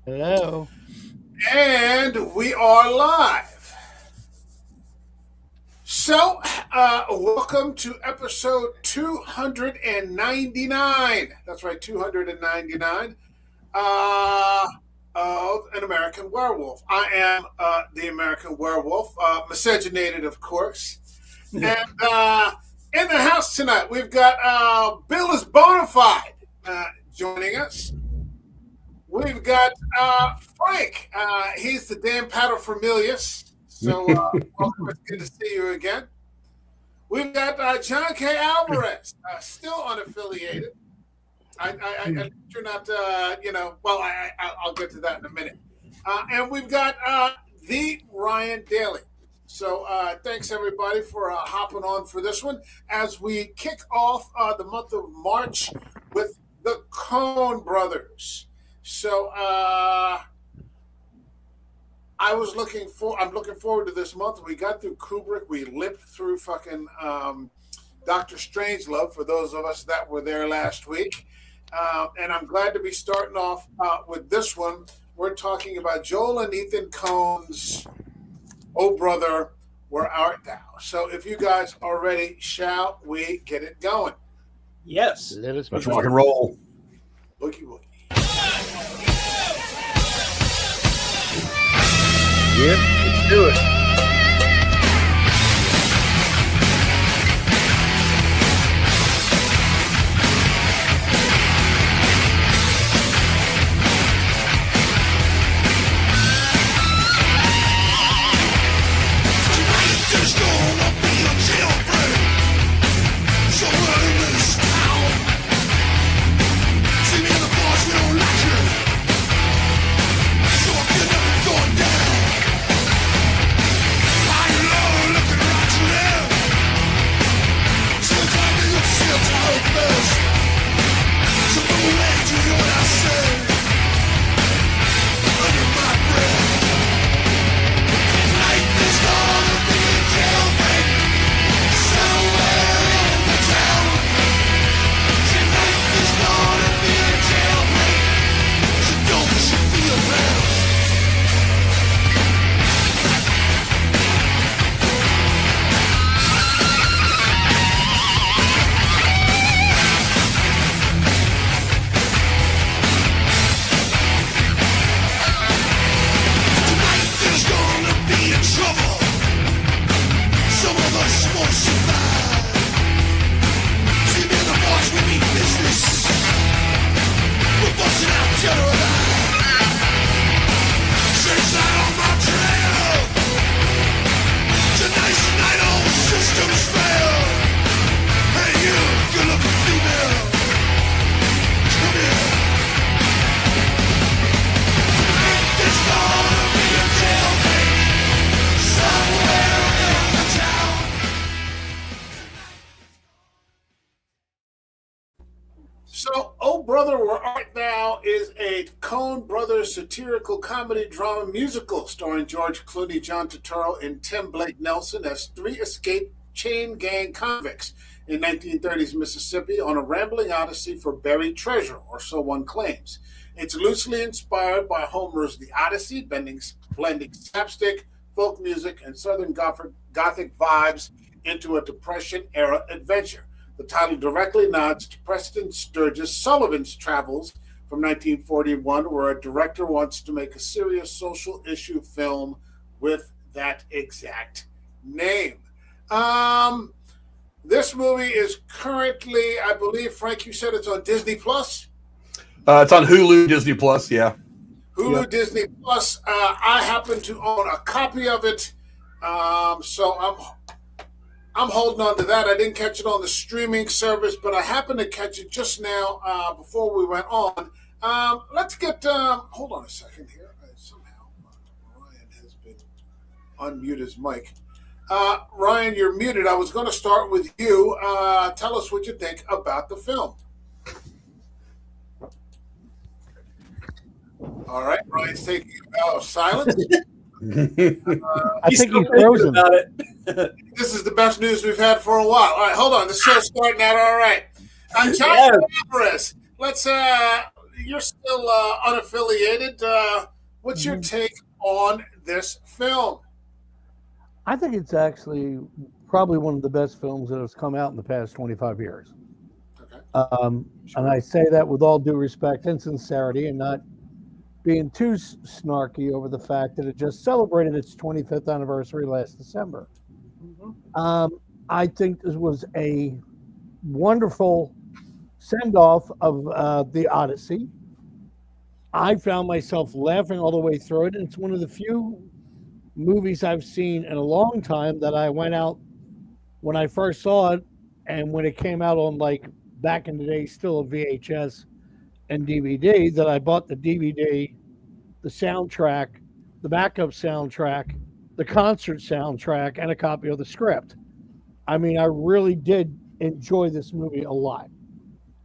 Hello. And we are live. So, welcome to episode 299. That's right, 299 of An American Werewolf. I am the American Werewolf, miscegenated, of course. And in the house tonight, we've got Bill is Bonafide joining us. We've got Frank. He's the Dan Paterfamilias. So, welcome. It's good to see you again. We've got John K. Alvarez, still unaffiliated. You're not, well, I'll get to that in a minute. And we've got the Ryan Daly. So, thanks everybody for hopping on for this one as we kick off the month of March with the Coen brothers. So I'm looking forward to this month. We got through Kubrick. We limped through fucking Dr. Strangelove for those of us that were there last week. And I'm glad to be starting off with this one. We're talking about Joel and Ethan Coen's Oh Brother, Where Art Thou? So if you guys are ready, shall we get it going? Yes. Let's rock and roll. Boogie woogie. Yeah, let's do it. So, Oh Brother, Where Art Thou is a Coen Brothers satirical comedy drama musical starring George Clooney, John Turturro, and Tim Blake Nelson as three escaped chain gang convicts in 1930s Mississippi on a rambling odyssey for buried treasure, or so one claims. It's loosely inspired by Homer's The Odyssey, blending slapstick, folk music, and Southern Gothic vibes into a Depression-era adventure. The title directly nods to Preston Sturges Sullivan's travels from 1941, where a director wants to make a serious social issue film with that exact name. This movie is currently, I believe, Frank, you said it's on Disney Plus? It's on Hulu, Disney Plus, yeah. Hulu, Yep. Disney Plus. I happen to own a copy of it, so I'm holding on to that. I didn't catch it on the streaming service, but I happened to catch it just now before we went on. Let's get, hold on a second here. Somehow Ryan has been unmute his mic. Ryan, you're muted. I was going to start with you. Tell us what you think about the film. All right, Ryan's taking a bow of silence. I He's think still he's thinking frozen. about it. This is the best news we've had for a while. All right, hold on. The show's starting out all right. John Yes. Alvarez, let's you're still unaffiliated. What's your take on this film? I think it's actually probably one of the best films that has come out in the past 25 years. Okay. And I say that with all due respect and sincerity, and not being too snarky over the fact that it just celebrated its 25th anniversary last December. I think this was a wonderful send-off of the Odyssey. I found myself laughing all the way through it. And it's one of the few movies I've seen in a long time that I went out when I first saw it, and when it came out on, like, back in the day, still a VHS and DVD, that I bought the DVD, the soundtrack, the backup soundtrack, the concert soundtrack, and a copy of the script. I mean, I really did enjoy this movie a lot.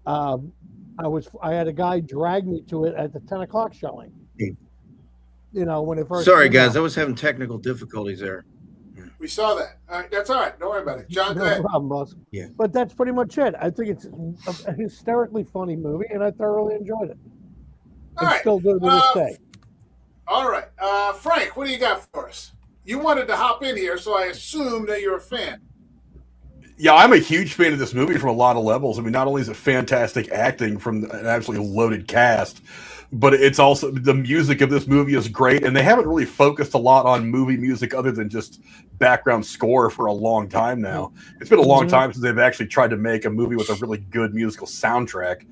I had a guy drag me to it at the 10 o'clock showing. You know, when it first. Sorry, guys, I was having technical difficulties there. We saw that. All right, that's all right. Don't worry about it. John, go ahead. No problem, boss. Yeah. But that's pretty much it. I think it's a hysterically funny movie, and I thoroughly enjoyed it. All right. Still do to this day. All right. Frank, what do you got for us? You wanted to hop in here, so I assume that you're a fan. Yeah, I'm a huge fan of this movie from a lot of levels. I mean, not only is it fantastic acting from an absolutely loaded cast, but it's also the music of this movie is great. And they haven't really focused a lot on movie music other than just background score for a long time now. It's been a long time since they've actually tried to make a movie with a really good musical soundtrack.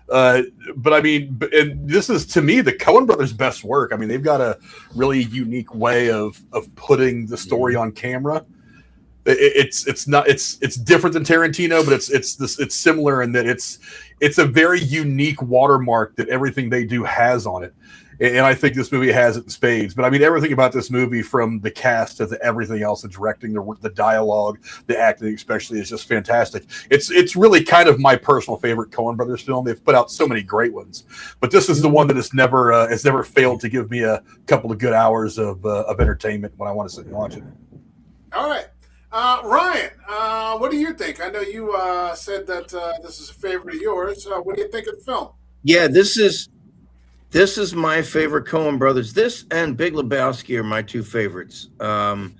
But I mean, and this is, to me, the Coen brothers' best work. I mean, they've got a really unique way of putting the story on camera. It's different than Tarantino, but it's similar in that it's a very unique watermark that everything they do has on it. And I think this movie has it in spades. But I mean, everything about this movie, from the cast to everything else, the directing, the dialogue, the acting especially, is just fantastic. It's really kind of my personal favorite Coen brothers film. They've put out so many great ones, but this is the one that has never failed to give me a couple of good hours of entertainment when I want to sit and watch it. All right. Ryan, what do you think? I know you said that this is a favorite of yours. What do you think of the film? Yeah, this is my favorite Coen brothers. This and Big Lebowski are my two favorites. And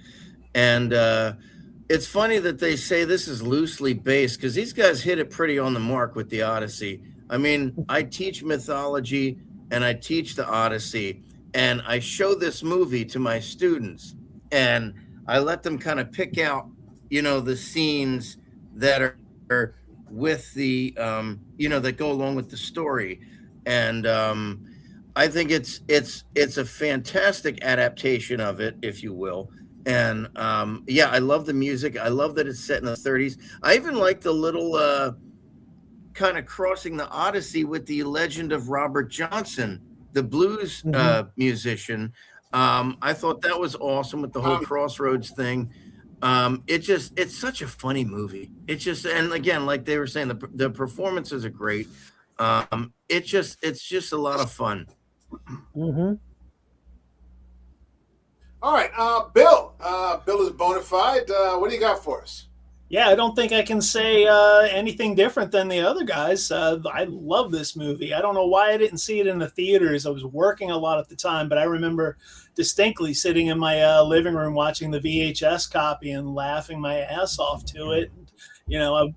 it's funny that they say this is loosely based, because these guys hit it pretty on the mark with the Odyssey. I mean, I teach mythology and I teach the Odyssey, and I show this movie to my students, and I let them kind of pick out, the scenes that are with the, that go along with the story. And I think it's a fantastic adaptation of it, if you will. And I love the music. I love that it's set in the 30s. I even like the little kind of crossing the Odyssey with the legend of Robert Johnson, the blues musician. I thought that was awesome with the whole Crossroads thing. It's such a funny movie. And again, like they were saying, the performances are great. It's just a lot of fun. All right, Bill. Bill is bona fide. What do you got for us? Yeah, I don't think I can say anything different than the other guys. I love this movie. I don't know why I didn't see it in the theaters. I was working a lot at the time, but I remember distinctly sitting in my living room watching the VHS copy and laughing my ass off to it.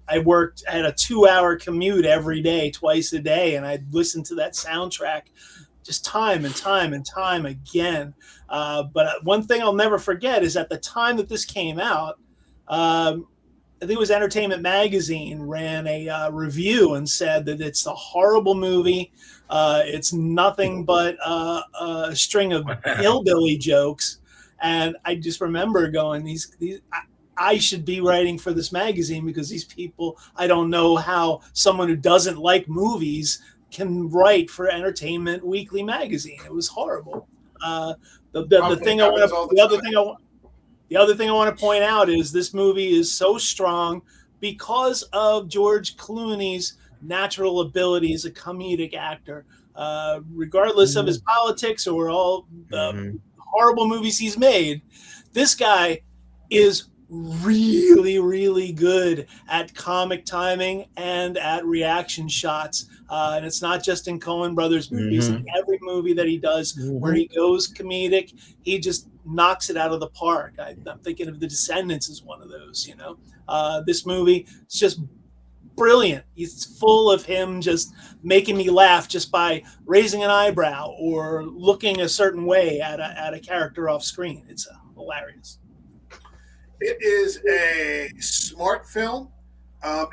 I worked at a 2-hour commute every day, twice a day, and I'd listen to that soundtrack just time and time and time again. But one thing I'll never forget is at the time that this came out, I think it was Entertainment Magazine ran a review and said that it's a horrible movie. It's nothing but a string of hillbilly jokes. And I just remember going, I should be writing for this magazine, because these people, I don't know how someone who doesn't like movies can write for Entertainment Weekly magazine. It was horrible. The other thing I want to point out is this movie is so strong because of George Clooney's natural ability as a comedic actor. Regardless of his politics or all the horrible movies he's made, this guy is really, really good at comic timing and at reaction shots. And it's not just in Coen Brothers movies. In every movie that he does where he goes comedic, he just knocks it out of the park. I'm thinking of The Descendants as one of those, you know. This movie, it's just brilliant. He's full of him just making me laugh just by raising an eyebrow or looking a certain way at a character off screen. It's hilarious. It is a smart film.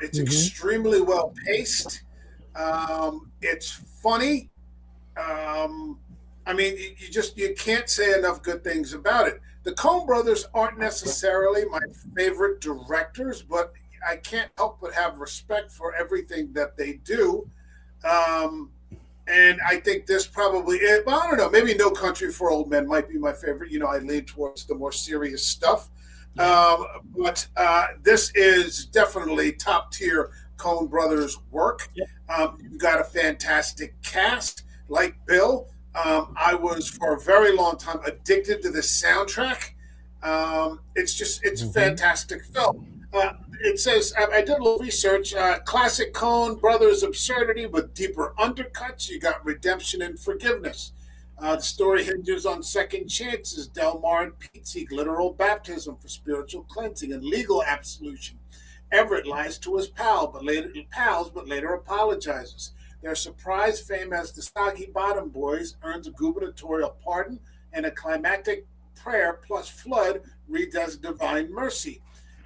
It's extremely well paced. It's funny. I mean, you can't say enough good things about it. The Coen brothers aren't necessarily my favorite directors, but I can't help but have respect for everything that they do. And I think this probably is, well, I don't know, maybe No Country for Old Men might be my favorite. You know, I lean towards the more serious stuff. But this is definitely top tier Coen brothers work. You've got a fantastic cast like Bill. I was for a very long time addicted to the soundtrack. It's a fantastic film. It says, I did a little research, classic Coen brothers absurdity with deeper undercuts. You got redemption and forgiveness. The story hinges on second chances. Delmar and Pete seek literal baptism for spiritual cleansing and legal absolution. Everett lies to his pals, but later apologizes. Their surprise fame as the Soggy Bottom Boys earns a gubernatorial pardon, and a climactic prayer plus flood reads as divine mercy.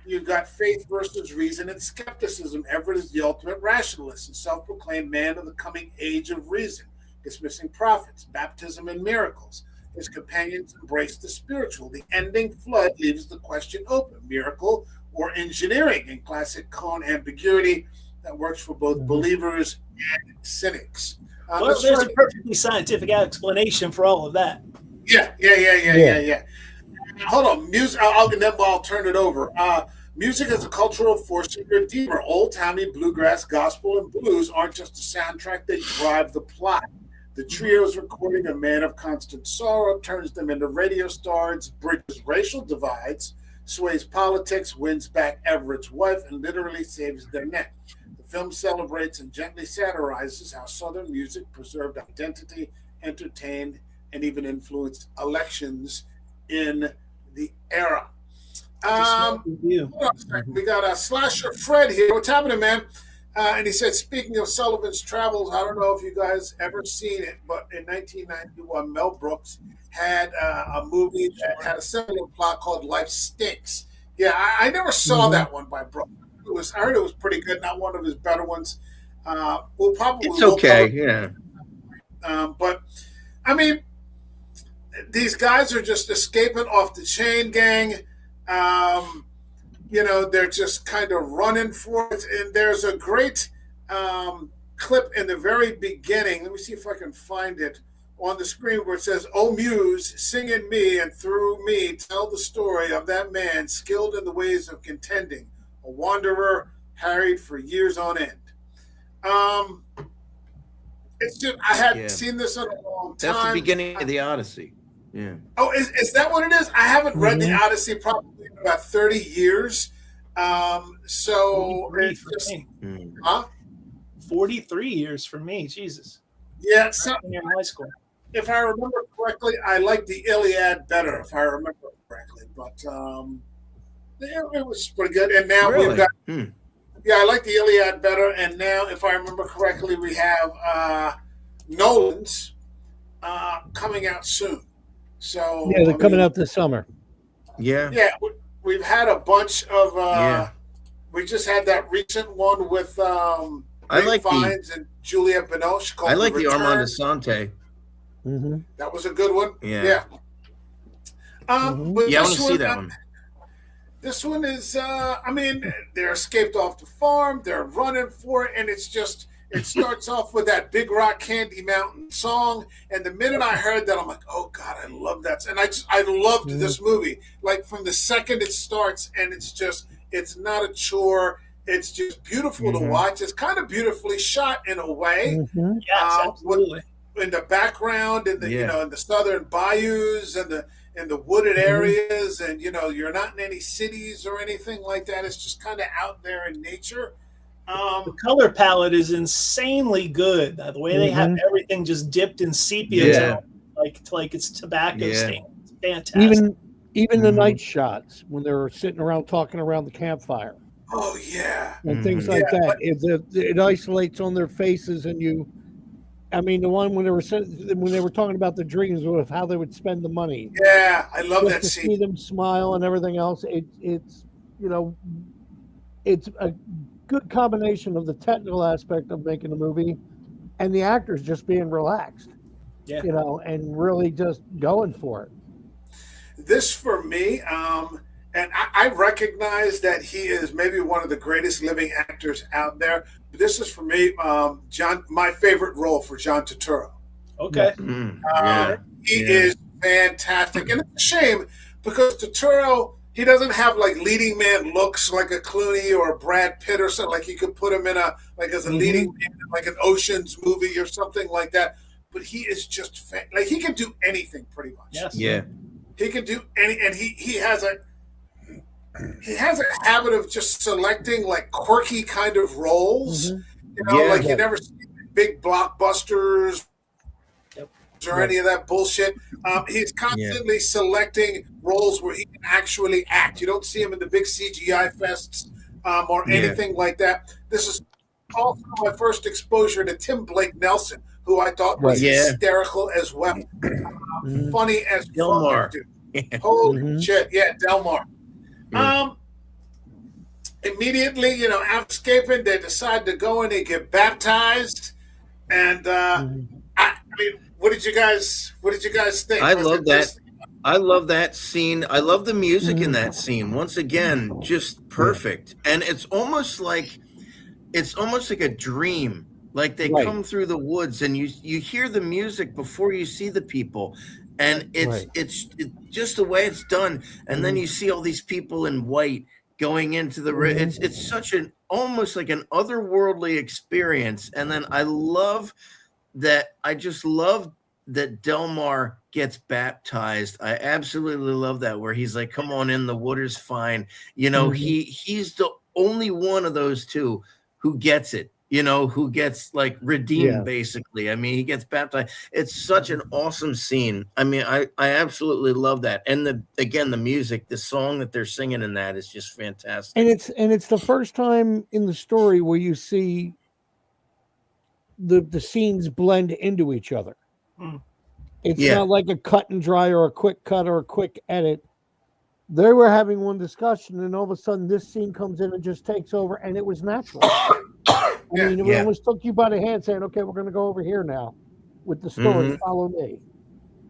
You've got faith versus reason and skepticism. Everett is the ultimate rationalist and self-proclaimed man of the coming age of reason, dismissing prophets, baptism, and miracles. His companions embrace the spiritual. The ending flood leaves the question open, miracle or engineering, in classic Coen ambiguity that works for both believers and cynics. Well, there's a perfectly scientific explanation for all of that. Yeah. Hold on, music. And then I'll turn it over. Music is a cultural force and redeemer. Old-timey bluegrass, gospel, and blues aren't just a soundtrack; they drive the plot. The trio's recording "A Man of Constant Sorrow" turns them into radio stars, bridges racial divides, sways politics, wins back Everett's wife, and literally saves their neck. The film celebrates and gently satirizes how Southern music preserved identity, entertained, and even influenced elections in the era. We got a Slasher Fred here. What's happening, man? And he said, speaking of Sullivan's Travels, I don't know if you guys ever seen it, but in 1991, Mel Brooks had a movie that had a similar plot called Life Stinks. Yeah, I never saw that one by Brooks. I heard it was pretty good, not one of his better ones. It's okay, but, I mean, these guys are just escaping off the chain gang. They're just kind of running for it. And there's a great clip in the very beginning. Let me see if I can find it on the screen where it says, "Oh Muse, sing in me and through me, tell the story of that man skilled in the ways of contending, a wanderer harried for years on end." It's just, I hadn't seen this in a long time. That's the beginning of the Odyssey. Yeah. Oh, is that what it is? I haven't read the Odyssey probably in about 30 years. So it's just, 43 years for me. Jesus. Yeah. So in high school. If I remember correctly, I like the Iliad better, if I remember correctly. But it was pretty good. And now we've got, I like the Iliad better. And now, if I remember correctly, we have Nolan's coming out soon. So they're coming out this summer. Yeah, we've had a bunch of. We just had that recent one with Ray Fiennes and Juliette Binoche called. I like the Armand Assante. That was a good one. Yeah. I want to see that one. This one is. They're escaped off the farm. They're running for it, and it's just. It starts off with that Big Rock Candy Mountain song, and the minute I heard that, I'm like, "Oh God, I love that!" And I loved this movie. Like from the second it starts, and it's not a chore. It's just beautiful to watch. It's kind of beautifully shot in a way. Yes, absolutely. In the background, in the in the southern bayous, and in the wooded areas, and you're not in any cities or anything like that. It's just kind of out there in nature. The color palette is insanely good. The way they have everything just dipped in sepia tone, like it's tobacco stain. It's fantastic. Even the night shots when they're sitting around talking around the campfire. Oh yeah, and things like that. It isolates on their faces, and the one when they were talking about the dreams of how they would spend the money. Yeah, I love that to scene. See them smile and everything else. It's a good combination of the technical aspect of making a movie and the actors just being relaxed. Yeah. And really just going for it. This for me, and I recognize that he is maybe one of the greatest living actors out there. But this is for me, my favorite role for John Turturro. Okay. He is fantastic, and it's a shame because Turturro, he doesn't have like leading man looks like a Clooney or a Brad Pitt or something. Like you could put him in as a leading man in like an Ocean's movie or something like that. But he is just like he can do anything pretty much. Yes. Yeah. He can do and he has a habit of just selecting like quirky kind of roles. You never see big blockbusters or any of that bullshit. He's constantly selecting roles where he can actually act. You don't see him in the big CGI fests or anything like that. This is also my first exposure to Tim Blake Nelson, who I thought was hysterical as well. Funny as Delmar. Fuck, holy shit. Yeah, Delmar. Immediately, after escaping, they decide to go in and get baptized. And what did you guys think? I love that. I love that scene. I love the music in that scene. Once again, just perfect. And it's almost like a dream. Like they come through the woods and you hear the music before you see the people. And it's just the way it's done. And then you see all these people in white going into the it's such an almost like an otherworldly experience. And then I just love that Delmar gets baptized. I absolutely love that, where he's like, come on in, the water's fine. He's the only one of those two who gets it, who gets like redeemed, basically. I mean, he gets baptized. It's such an awesome scene. I mean, I absolutely love that. And the music, the song that they're singing in that is just fantastic. And it's the first time in the story where you see the scenes blend into each other. It's not like a cut and dry or a quick cut or a quick edit. They were having one discussion, and all of a sudden this scene comes in and just takes over, and it was natural. It almost took you by the hand saying, okay, we're going to go over here now with the story. Follow me.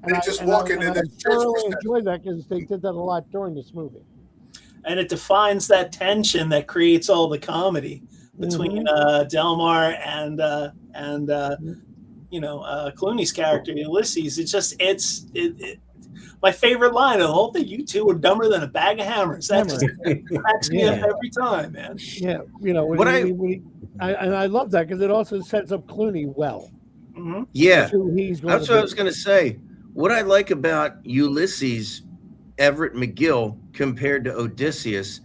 And I thoroughly enjoyed that because they did that a lot during this movie. And it defines that tension that creates all the comedy between Delmar and Clooney's character Ulysses. It's my favorite line of the whole thing. You two are dumber than a bag of hammers. That just cracks me up every time, man. Yeah, I love that because it also sets up Clooney well. Yeah, that's what I was going to say. What I like about Ulysses Everett McGill compared to Odysseus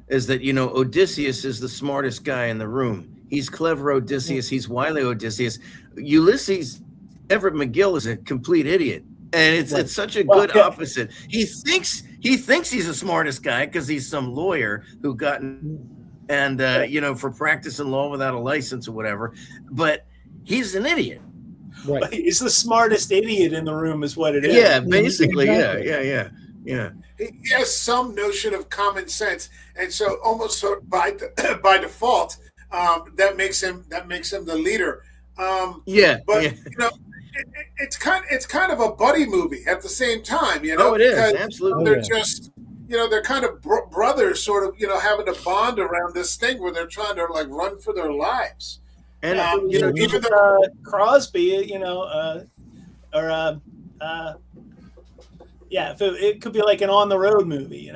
is that Odysseus is the smartest guy in the room. He's clever Odysseus. He's wily Odysseus. Ulysses Everett McGill is a complete idiot, and it's such a good opposite. He thinks he's the smartest guy because he's some lawyer who got for practicing law without a license or whatever. But he's an idiot. Right. He's the smartest idiot in the room, is what it is. Yeah, basically. Exactly. Yeah. He has some notion of common sense, and so almost by default. That makes him the leader. It's kind of a buddy movie at the same time. Oh, it is absolutely. They're just they're kind of brothers, sort of having a bond around this thing where they're trying to like run for their lives. And even Crosby, it could be like an on the road movie,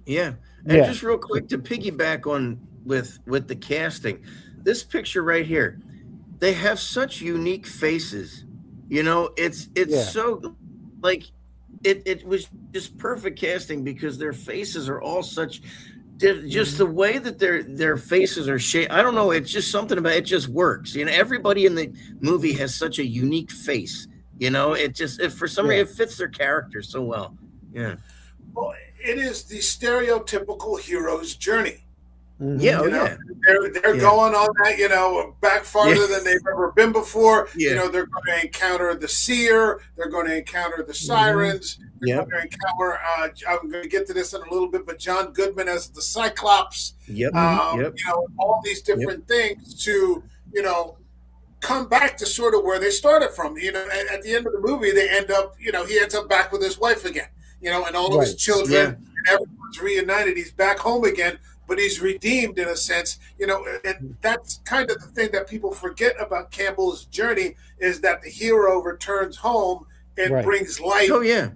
Yeah, and just real quick to piggyback on with the casting, this picture right here, they have such unique faces. It's so like it was just perfect casting because their faces are all such. Just the way that their faces are shaped, I don't know. It's just something about it. Just works. Everybody in the movie has such a unique face. For some reason it fits their character so well. Yeah. Well, it is the stereotypical hero's journey. Yeah, They're going on that, back farther than they've ever been before. Yeah. They're going to encounter the seer. They're going to encounter the sirens. They're going to encounter. I'm going to get to this in a little bit, but John Goodman as the Cyclops. All these different things to come back to sort of where they started from. At the end of the movie, they end up. He ends up back with his wife again. And all of his children, and everyone's reunited. He's back home again. But he's redeemed in a sense, and that's kind of the thing that people forget about Campbell's journey is that the hero returns home and brings light to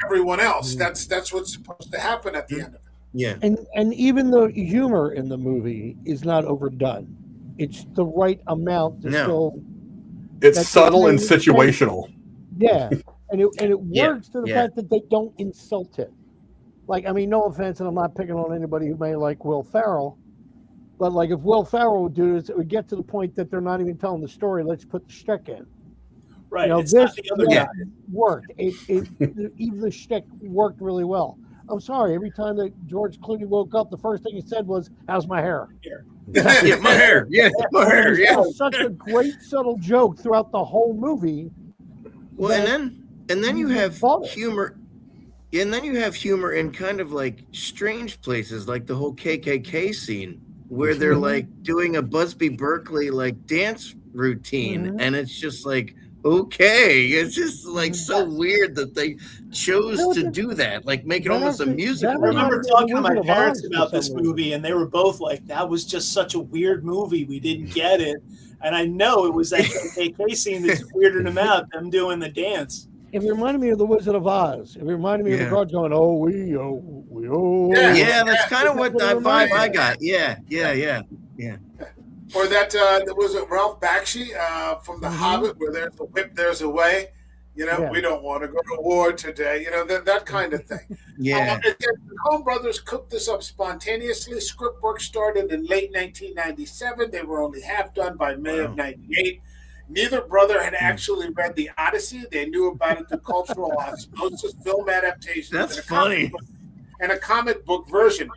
everyone else. That's what's supposed to happen at the end of it. Yeah. And even the humor in the movie is not overdone. It's the right amount to still. It's subtle and situational. Yeah, and it works to the fact that they don't insult it. Like, I mean, no offense, and I'm not picking on anybody who may like Will Ferrell, but like if Will Ferrell would do this, it would get to the point that they're not even telling the story. Let's put the shtick in. Right. This worked. Even the shtick worked really well. I'm sorry. Every time that George Clooney woke up, the first thing he said was, "How's my hair?" My hair. Yeah, my hair. Yeah. Such a great subtle joke throughout the whole movie. Well, and then you have humor. And then you have humor in kind of like strange places, like the whole KKK scene where they're like doing a Busby Berkeley like dance routine. And it's just like, okay, it's just like so weird that they chose to do that, like make it almost a musical. I remember talking to my parents about this movie, and they were both like, that was just such a weird movie. We didn't get it. And I know it was that KKK scene that's weirded them out, them doing the dance. It reminded me of the Wizard of Oz. It reminded me of the crowd going, "Oh, we oh." Yeah, that's kind of what that vibe I got. Yeah. Or that was it Ralph Bakshi from The Hobbit, where there's a whip, there's a way. We don't want to go to war today. That kind of thing. The Coen brothers cooked this up spontaneously. Script work started in late 1997. They were only half done by May of '98. Neither brother had actually read the Odyssey. They knew about it through cultural osmosis, film adaptations. That's funny. And a comic book version.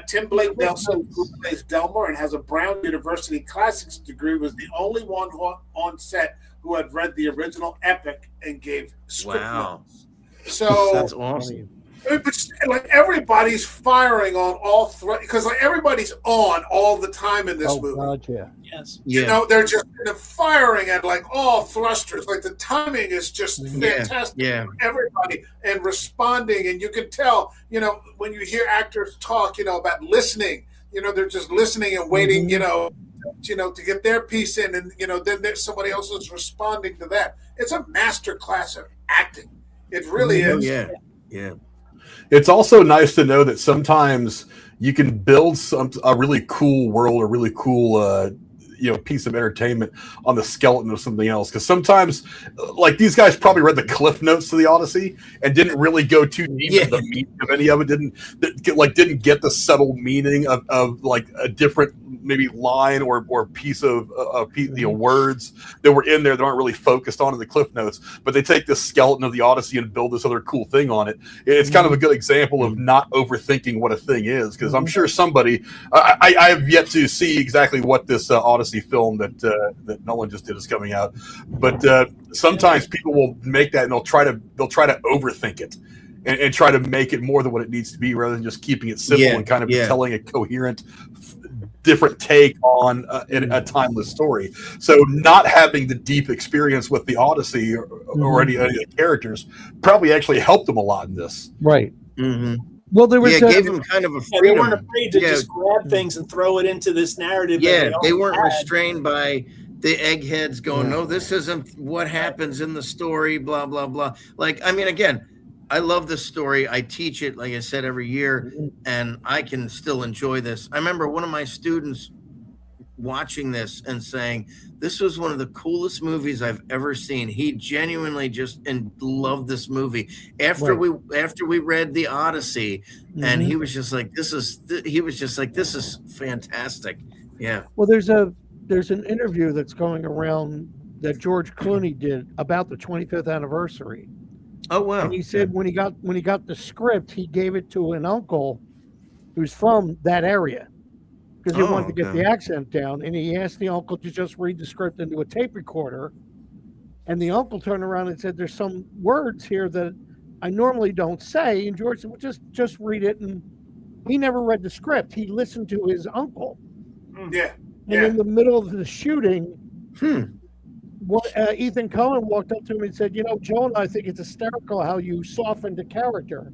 Tim Blake Nelson, who plays Delmore and has a Brown University Classics degree, was the only one on set who had read the original epic and gave script notes. So that's awesome. But like everybody's firing on all because like everybody's on all the time in this movie. God, yeah. Yes. They're just firing at like all thrusters. Like the timing is just fantastic for everybody and responding. And you can tell, when you hear actors talk, about listening, they're just listening and waiting, to get their piece in, and then there's somebody else is responding to that. It's a master class of acting. It really is. Yeah. It's also nice to know that sometimes you can build a really cool world, a really cool piece of entertainment on the skeleton of something else. Because sometimes, like these guys probably read the Cliff Notes to the Odyssey and didn't really go too deep into the meaning of any of it. Didn't get the subtle meaning of like a different maybe line or piece of words that were in there that aren't really focused on in the Cliff Notes. But they take the skeleton of the Odyssey and build this other cool thing on it. It's kind of a good example of not overthinking what a thing is. Because I'm sure somebody I have yet to see exactly what this Odyssey film that Nolan just did is coming out, but sometimes people will make that and they'll try to overthink it and try to make it more than what it needs to be rather than just keeping it simple and kind of telling a coherent different take on a timeless story. So not having the deep experience with the Odyssey or any of the characters probably actually helped them a lot in this. Right. Well, there was gave them kind of a freedom. They weren't afraid to just grab things and throw it into this narrative. Yeah, they weren't restrained by the eggheads going, no, this isn't what happens in the story, blah, blah, blah. Like, I mean, again, I love this story. I teach it, like I said, every year, and I can still enjoy this. I remember one of my students watching this and saying, this was one of the coolest movies I've ever seen. He genuinely just loved this movie after we read the Odyssey, and he was just like, this is fantastic. Yeah. Well, there's an interview that's going around that George Clooney did about the 25th anniversary. Oh wow! And he said when he got the script, he gave it to an uncle who's from that area because he wanted to get the accent down. And he asked the uncle to just read the script into a tape recorder. And the uncle turned around and said, "There's some words here that I normally don't say." And George said, "Well, just read it." And he never read the script. He listened to his uncle. Yeah. And in the middle of the shooting, Ethan Coen walked up to him and said, Joe and I think it's hysterical how you softened the character.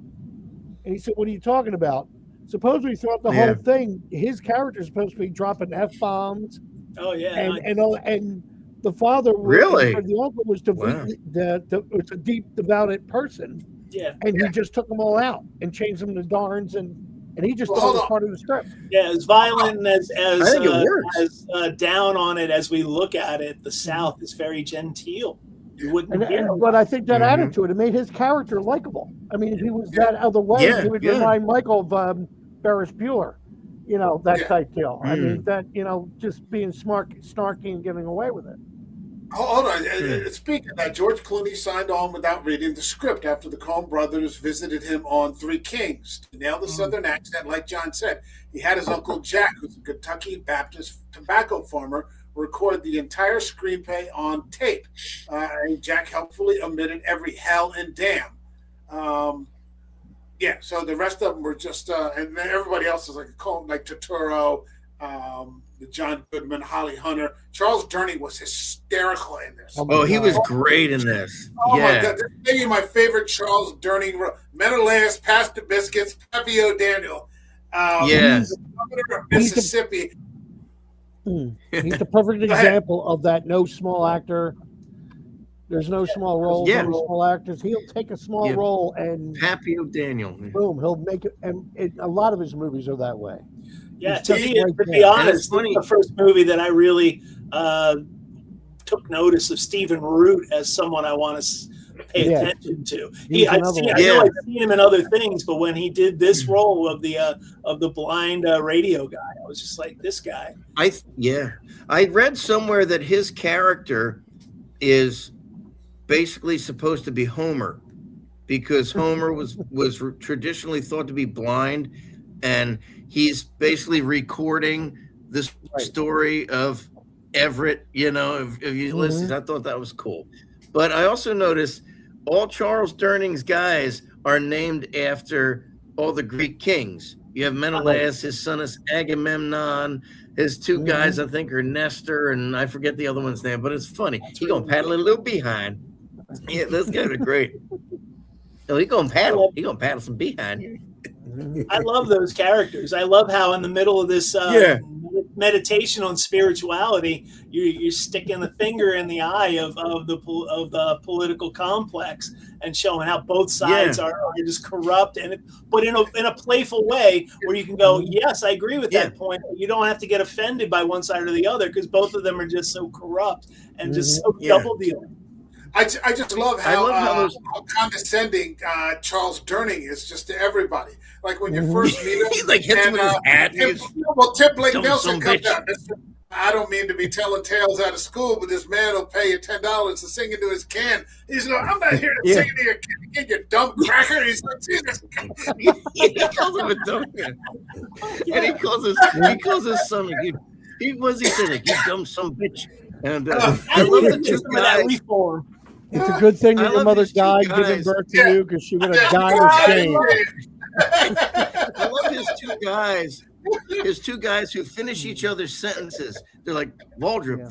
And he said, what are you talking about? Supposedly throughout the whole thing, his character is supposed to be dropping F-bombs. Oh, yeah. And the father, really? The uncle was was a deep, devout person. Yeah. And he just took them all out and changed them to darns and he just thought it was part of the script. Yeah, as violent as down on it as we look at it, the South is very genteel. You wouldn't but I think that attitude, it made his character likable. I mean, if he was that other way, he would remind Michael of Ferris Bueller, that type deal. I mean, that, just being snarky and getting away with it. Hold on. Speaking of that, George Clooney signed on without reading the script after the Coen brothers visited him on Three Kings. To nail the Southern accent, like John said, he had his Uncle Jack, who's a Kentucky Baptist tobacco farmer, record the entire screenplay on tape. Jack helpfully omitted every hell and damn. So the rest of them were just, and everybody else is like a Coen, like Turturro, John Goodman, Holly Hunter. Charles Durning was hysterical in this. Oh, he was great in this. Oh my God, this may be my favorite Charles Durning role. Menelaus, Pastor Biscuits, Pepe O'Daniel. He's the governor of Mississippi. He's the perfect example of that. No small actor. There's no small roles, no small actors. He'll take a small role and Pepe O'Daniel. Boom, he'll make it. And a lot of his movies are that way. Yeah, to be honest, the first movie that I really took notice of Stephen Root as someone I want to pay attention to. I know I've seen him in other things, but when he did this role of the blind radio guy, I was just like, this guy. I read somewhere that his character is basically supposed to be Homer, because Homer was traditionally thought to be blind, and he's basically recording this story of Everett, of Ulysses. I thought that was cool. But I also noticed all Charles Durning's guys are named after all the Greek kings. You have Menelaus, his son is Agamemnon. His two guys, I think, are Nestor, and I forget the other one's name, but it's funny. He gonna paddle a little behind. Yeah, those guys are great. Oh, he gonna paddle some behind. I love those characters. I love how in the middle of this meditation on spirituality, you're sticking the finger in the eye of the political complex and showing how both sides are just corrupt, but in a playful way where you can go, yes, I agree with that point. But you don't have to get offended by one side or the other because both of them are just so corrupt and just so double dealing. I just love how condescending Charles Durning is just to everybody. Like when you first meet him, he like hits him with his hat. Tim Blake Nelson comes out. I don't mean to be telling tales out of school, but this man will pay you $10 to sing into his can. He's like, I'm not here to sing into your can, you dumb cracker. He's like, Jesus. He calls him a dumb guy. And he calls his son like, what does he say? Like, you dumb son bitch. And I love the two guys. It's a good thing that your mother died giving birth to you, because she would have died of shame. I love his two guys who finish each other's sentences. They're like Waldrop,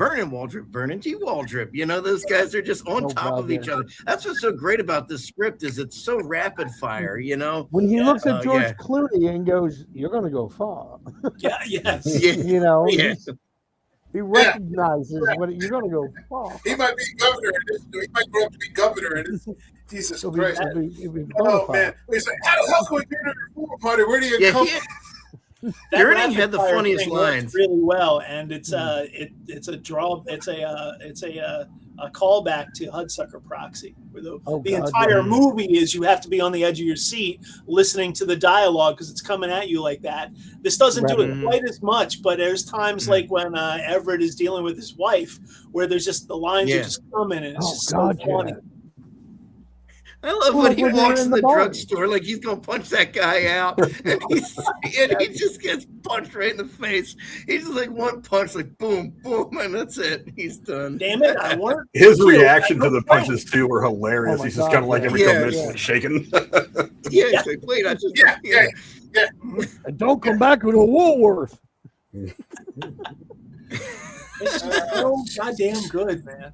Vernon T. Waldrop. Those guys are just on top of each other. That's what's so great about this script, is it's so rapid fire. When he looks at George Clooney and goes, "You're going to go far." He recognizes what you're going to go far. He might be governor. He might grow up to be governor. Jesus Christ. He'll be Oh, man. He's like, how the hell can we get to the reform party? Where do you come from? Gurney rapid had the fire funniest thing works lines. really well, and it's a callback to Hudsucker Proxy, where the God, entire yeah. movie is you have to be on the edge of your seat listening to the dialogue because it's coming at you like that. This doesn't do it Right. quite as much, but there's times like when Everett is dealing with his wife where there's just the lines are Yeah. just coming and it's Oh, just God, so funny. yeah. I love Well, when he when they're walks in in the the bar. drugstore like he's gonna punch that guy out, and he just gets punched right in the face. He's just like one punch, like boom, boom, and that's it. He's done. Damn it, I want His to. reaction I to the don't punches too were hilarious. Oh my He's just God, kind of like yeah. every Yeah, couple minutes yeah. like shaking. Yeah, he's like, wait, I just Yeah. And don't come back with a Woolworth. It's just so goddamn good, man.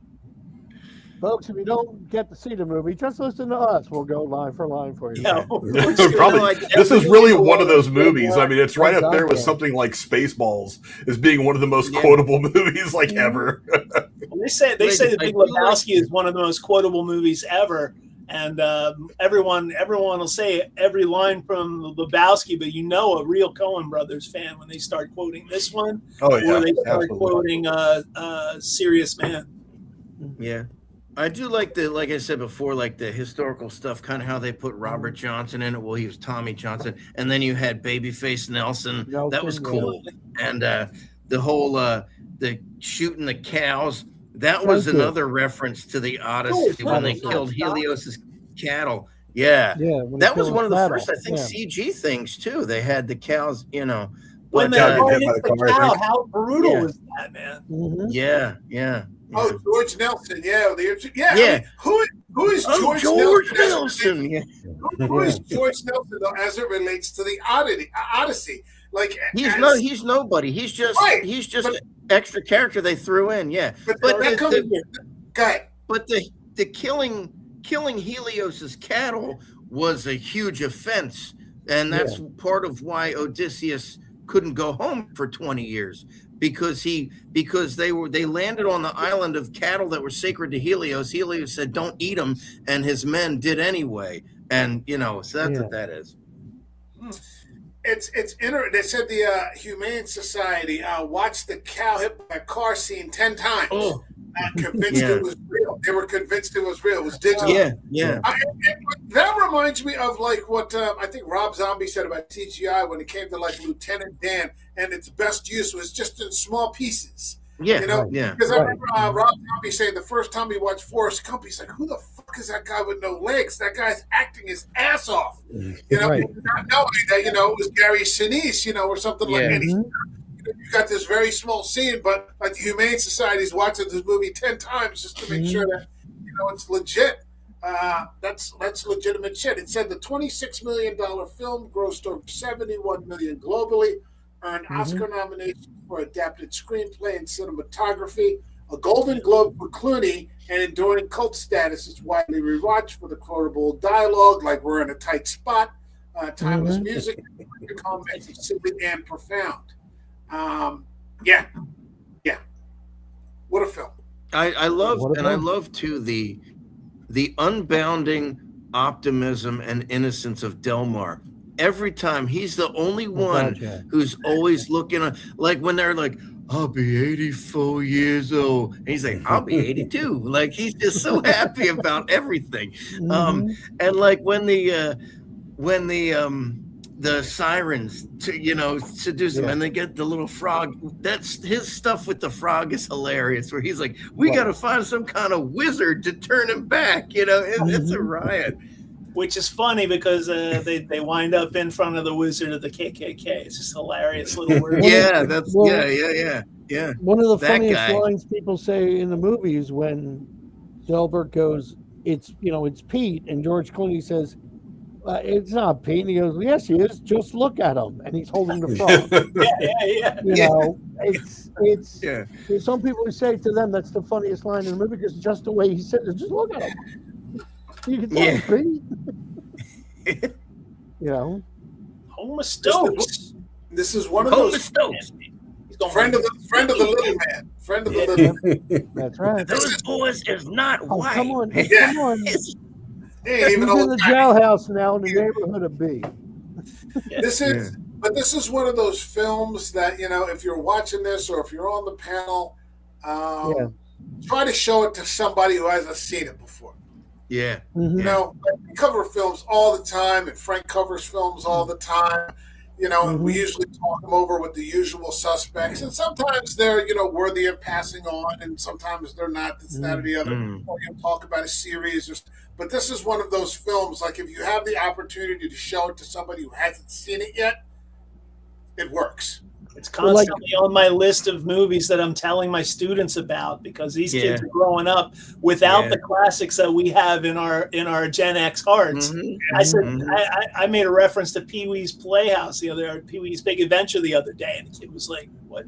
Folks, if you don't get to see the movie, just listen to us. We'll go line for line for you. Yeah. Probably. like, This is really one of those Yeah, movies. I mean, it's right up there with yeah. something like Spaceballs as being one of the most Yeah. quotable movies like ever. They say Like, The I Big feel like- Lebowski is one of the most quotable movies ever, and everyone will say every line from Lebowski, but a real Coen Brothers fan when they start quoting this one, Oh or yeah, they start absolutely. quoting Serious Man. Yeah. I do like like I said before, like the historical stuff, kind of how they put Robert Johnson in it. Well, he was Tommy Johnson. And then you had Babyface Nelson. That was Nelson, cool. And the whole, the shooting the cows, that was Thank you. another reference to the Odyssey when they Odyssey. killed Helios's cattle. Yeah. Yeah, when That they was kill one of the cattle. first, I think, Yeah. CG things, too. They had the cows, When But, they yeah, run hit by into the the car, I cow, think. how brutal Yeah. is that, man? Mhm. yeah. Oh, George Nelson. Yeah. Yeah. I mean, who is Oh, George, George Nelson? Nelson. Yeah. Who is George Nelson though, as it relates to the Odyssey? Like He's nobody. He's just Right, an extra character they threw in. Yeah. But that comes guy. But the killing Helios's cattle was a huge offense, and that's part of why Odysseus couldn't go home for 20 years because they landed on the island of cattle that were sacred to Helios. Helios said, "Don't eat them," and his men did anyway. And so that's what that is. It's interesting. They said the Humane Society watched the cow hit by a car scene 10 times. Oh. Convinced it was real. They were convinced it was real. It was digital. Yeah. That reminds me of like what I think Rob Zombie said about CGI when it came to like Lieutenant Dan, and its best use was just in small pieces. Yeah. Yeah. Because I remember Rob Zombie saying the first time he watched Forrest Gump, he's like, "Who the fuck is that guy with no legs? That guy's acting his ass off." Right. Not knowing that it was Gary Sinise, or something like that. You got this very small scene, but like the Humane Society's watching this movie 10 times just to make sure that it's legit. That's legitimate shit. It said the $26 million film grossed over $71 million globally, earned Oscar nominations for adapted screenplay and cinematography, a Golden Globe for Clooney, and enduring cult status. It's widely rewatched for the quotable dialogue, like "We're in a tight spot," timeless music, and comments silly and profound. Yeah. What a film! I love too the unbounding optimism and innocence of Delmar. Every time he's the only one who's always looking like when they're like, "I'll be 84 years old," and he's like, "I'll be 82." Like he's just so happy about everything. And like when the sirens seduce him and they get the little frog. That's his stuff with the frog is hilarious where he's like, we got to find some kind of wizard to turn him back. It's a riot. Which is funny because they wind up in front of the wizard of the KKK. It's just hilarious little word. Yeah. One of the That funniest guy. lines people say in the movie is when Delbert goes, it's Pete, and George Clooney says, "It's not Pete." And he goes, "Yes, he is. Just look at him." And he's holding the frog. It's there's some people who say to them that's the funniest line in the movie because just the way he said it. Just look at him. You can tell it's Pete. Homer Stokes. This is one of Homer those Stokes. friend of the little man. Friend of the little man. That's right. Those boys is not white. Come on. Yeah. Come on. He ain't He's even in old. the jailhouse now in the neighborhood of B. This is But this is one of those films that, if you're watching this or if you're on the panel, Yeah. try to show it to somebody who hasn't seen it before. Yeah. Mhm. We cover films all the time, and Frank covers films all the time. And we Mhm. usually talk them over with the usual suspects, and sometimes they're, worthy of passing on, and sometimes they're not. This, that, or the other. Mm. Or you talk about a series, but this is one of those films. Like if you have the opportunity to show it to somebody who hasn't seen it yet, it works. It's Well, like- constantly on my list of movies that I'm telling my students about because these kids are growing up without the classics that we have in our Gen X hearts. Mhm. I said Mhm. I made a reference to Pee-wee's Playhouse Pee Wee's Big Adventure the other day, and the kid was like, "What?"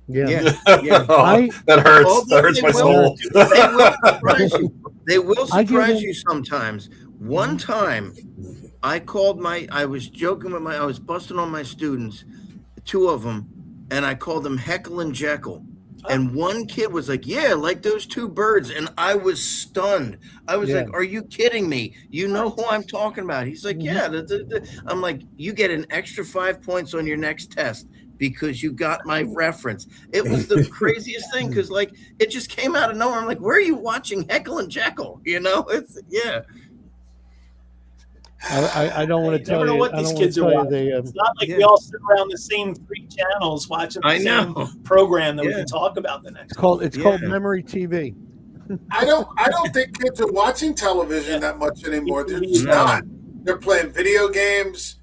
Yeah. Yeah. Yeah. Oh, that hurts. Although That hurts they my will- soul. They will surprise you. They will I give surprise them- you sometimes. One time, I was joking with I was busting on my students, two of them, and I called them Heckle and Jekyll. And one kid was like, "Yeah, like those two birds," and I was stunned. I was Yeah. like, "Are you kidding me? You know who I'm talking about?" He's like, "Yeah." I'm like, "You get an extra 5 points on your next test because you got my reference." It was the craziest thing because like it just came out of nowhere. I'm like, "Where are you watching Heckle and Jekyll?" It's yeah. I don't want You to tell never know you. what I these don't want kids to are tell you watching. they. It's not like we Yeah. all sit around the same 3 channels watching the I same know. program that we Yeah. can talk about the next. It's called Yeah. memory TV. I don't think kids are watching television that much anymore. They're just No. not. They're playing video games.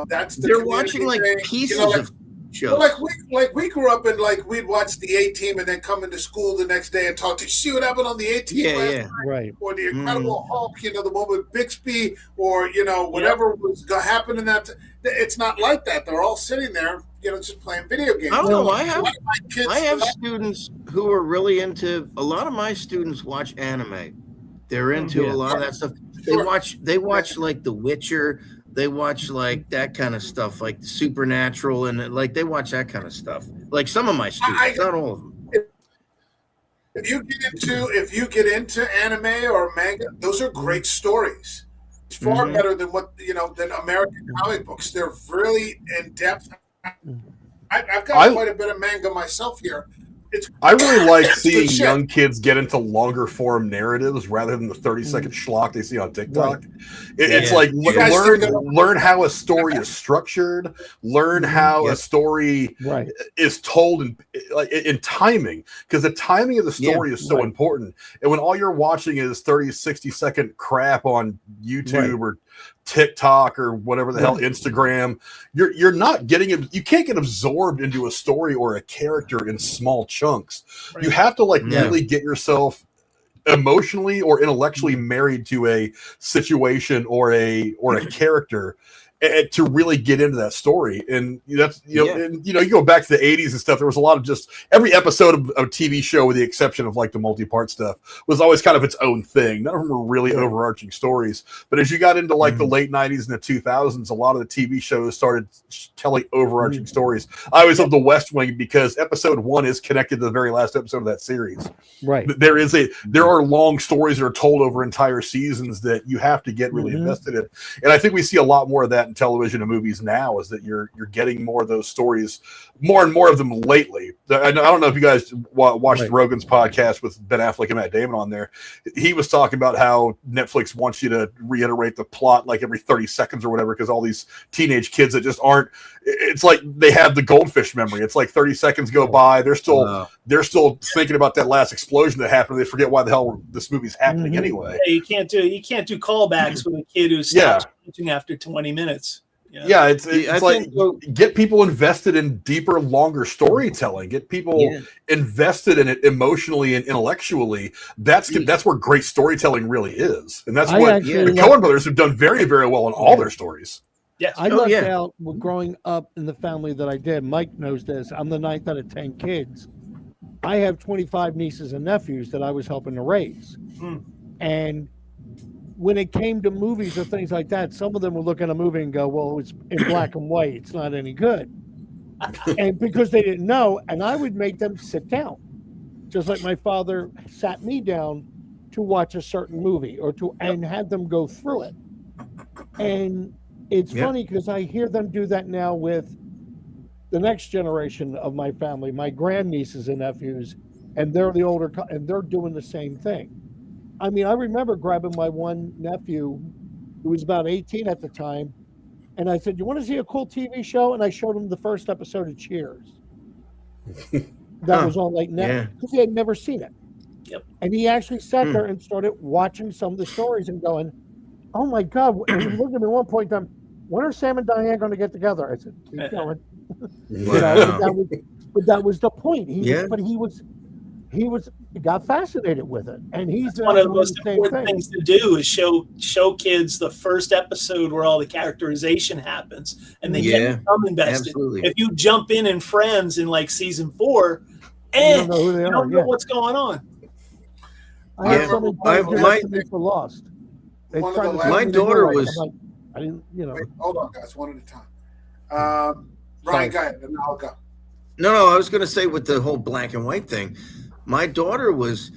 That's the They're watching like community thing. pieces like, of shows. well, we grew up and we'd watch the A Team and then come into school the next day and talk to see what happened on the A Team last yeah. night, Right. or the Incredible Hulk, the one with Bixby, or whatever was going to happen in that. It's not like that. They're all sitting there, just playing video games. I don't know. I A lot of my kids have students who are really into. A lot of my students watch anime. They're into Yeah. a lot of that stuff. Sure. They watch like The Witcher. They watch like that kind of stuff, like Supernatural, and like they watch that kind of stuff. Like some of my students, not all of them. If you get into anime or manga, those are great stories. It's far Mhm. better than than American comic books. They're really in depth. I've got quite a bit of manga myself here. I really like It's seeing good shit. young kids get into longer form narratives rather than the 30-second schlock they see on TikTok. It's Yeah. like You guys learn how a story is structured, learn how a story Right. is told in timing, because the timing of the story is so right. important. And when all you're watching is 30, 60-second crap on YouTube or TikTok or whatever the hell, Instagram, you're not getting it. You can't get absorbed into a story or a character in small chunks. Right. You have to really get yourself emotionally or intellectually married to a situation or a character to really get into that story. And that's and you go back to the 80s and stuff, there was a lot of just every episode of a TV show, with the exception of like the multi-part stuff, was always kind of its own thing. None of them were really overarching stories. But as you got into like the late 90s and the 2000s, a lot of the TV shows started telling overarching stories. I always love The West Wing because episode 1 is connected to the very last episode of that series. Right. There are long stories that are told over entire seasons that you have to get really invested in. And I think we see a lot more of that in television and movies now, is that you're getting more of those stories, more and more of them lately. I don't know if you guys watched Rogan's podcast with Ben Affleck and Matt Damon on there. He was talking about how Netflix wants you to reiterate the plot like every 30 seconds or whatever, because all these teenage kids that just aren't, it's like they have the goldfish memory. It's like 30 seconds go by, they're still thinking about that last explosion that happened. They forget why the hell this movie's happening anyway. Yeah, you can't do callbacks with a kid who stops watching after 20 minutes. Yeah, it's like get people invested in deeper, longer storytelling. Get people invested in it emotionally and intellectually. That's where great storytelling really is, and that's what the Coen brothers have done very, very well in all their stories. Yes. I lucked out growing up in the family that I did. Mike knows this. I'm the 9th out of 10 kids. I have 25 nieces and nephews that I was helping to raise. And when it came to movies or things like that, some of them would look at a movie and go, well, it's in black and white. It's not any good. And because they didn't know, and I would make them sit down, just like my father sat me down to watch a certain movie and had them go through it. And it's Yep. funny because I hear them do that now with the next generation of my family, my grandnieces and nephews, and they're the older, and they're doing the same thing. I mean, I remember grabbing my one nephew, who was about 18 at the time, and I said, "You want to see a cool TV show?" And I showed him the first episode of Cheers. That was on like Yeah. because he had never seen it. Yep. And he actually sat there and started watching some of the stories and going, "Oh my God!" And he looked at me at one point in time. When are Sam and Diane going to get together? I said, "Keep going." Wow. But that was the point. Yeah. He got fascinated with it, and he's One of the doing most the same important thing. things to do is show kids the first episode where all the characterization happens, and they Yeah, get become invested. absolutely. If you jump in Friends in like season 4, You don't know who they you are. don't know Yeah. what's going on. I had Yeah. somebody I- play my- Destiny for Lost. They One of tried the to last- tell My me they were daughter right. was- I'm like, I didn't, Wait, hold on, guys, one at a time. Sorry. Ryan, go ahead, and I'll go. No, I was going to say with the whole black and white thing, my daughter was,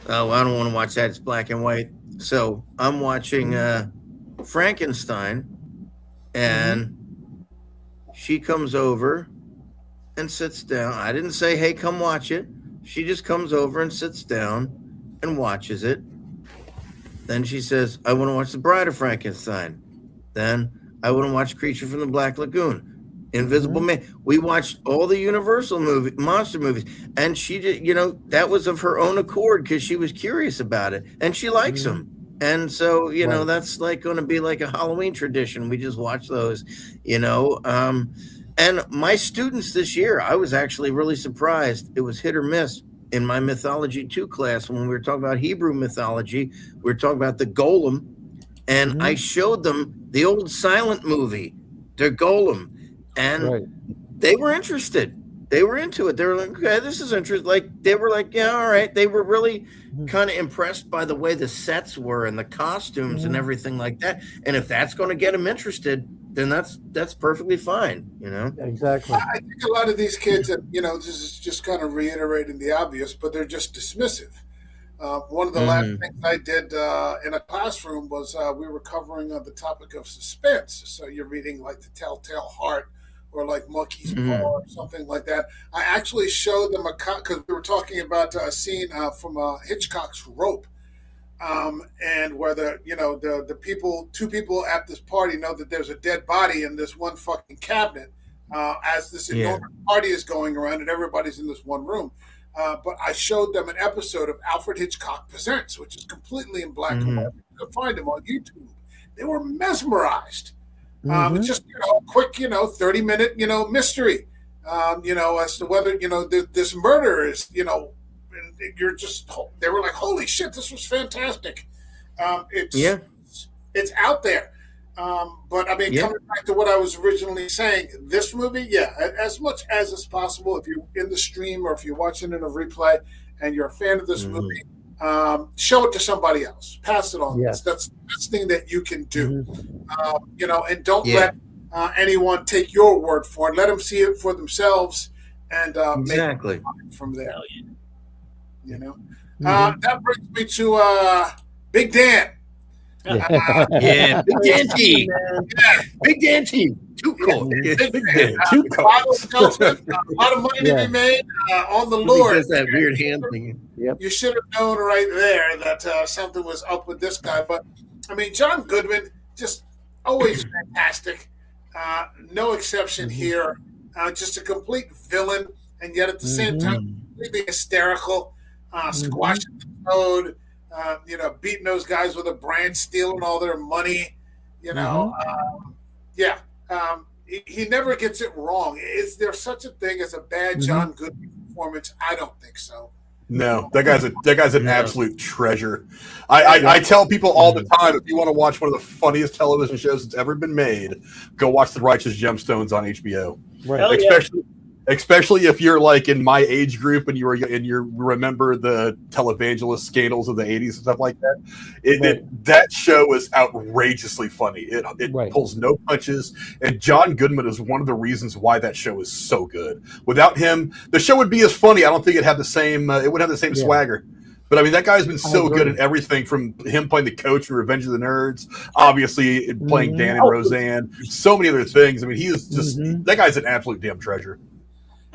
oh, I don't want to watch that. It's black and white. So I'm watching Frankenstein, and she comes over and sits down. I didn't say, hey, come watch it. She just comes over and sits down and watches it. Then she says, I want to watch The Bride of Frankenstein. Then I want to watch Creature from the Black Lagoon. Invisible Man. We watched all the Universal monster movies, and she did. That was of her own accord because she was curious about it, and she likes them. And so, Right. that's like going to be like a Halloween tradition. We just watch those, And my students this year, I was actually really surprised. It was hit or miss in my Mythology 2 class when we were talking about Hebrew mythology. We were talking about the golem, and I showed them the old silent movie, the golem. And Right. they were interested. They were into it. They were like, okay, this is interesting. Like, they were like, yeah, all right. They were really kind of impressed by the way the sets were and the costumes and everything like that. And if that's going to get them interested, then that's perfectly fine, Exactly. I think a lot of these kids, and this is just kind of reiterating the obvious, but they're just dismissive. One of the last things I did in a classroom was we were covering the topic of suspense. So you're reading like The Telltale Heart or like Monkey's Paw or something like that. I actually showed them because we were talking about a scene from Hitchcock's Rope. And where the people, two people at this party know that there's a dead body in this one fucking cabinet as this enormous party is going around and everybody's in this one room. But I showed them an episode of Alfred Hitchcock Presents, which is completely in black and white. You can find them on YouTube. They were mesmerized. It's just a quick 30-minute mystery as to whether this murder is and they were like, holy shit, this was fantastic. It's out there. But I mean, coming back to what I was originally saying, this movie, as much as it's possible, if you're in the stream or if you're watching it in a replay and you're a fan of this movie, show it to somebody else, pass it on. Yes. That's the best thing that you can do. And don't let anyone take your word for it. Let them see it for themselves and Exactly. make it from there. Hell yeah. That brings me to Big Dan. Yeah, Big Dante. Big Dante. Too cool. Big Dan, Dan. two A lot of money to Yeah. be made on the He Lord. does that weird hand thing. You should have known right there that something was up with this guy. But I mean, John Goodman, just always fantastic. No exception here. Just a complete villain, and yet at the same time, completely hysterical. Squashing the code, beating those guys with a branch, stealing all their money. He never gets it wrong. Is there such a thing as a bad John Goodman performance? I don't think so. No, that guy's an absolute treasure. I tell people all the time, if you want to watch one of the funniest television shows that's ever been made, go watch The Righteous Gemstones on HBO. Right. Hell yeah. Especially if you're like in my age group and you remember the televangelist scandals of the 80s and stuff like that. That show is outrageously funny. It pulls no punches, and John Goodman is one of the reasons why that show is so good. Without him, the show would be as funny. I don't think it would have the same swagger. But I mean, that guy's been so agree. good at everything from him playing the coach in Revenge of the Nerds, obviously playing Dan and Roseanne, so many other things. I mean, he is just that guy's an absolute damn treasure.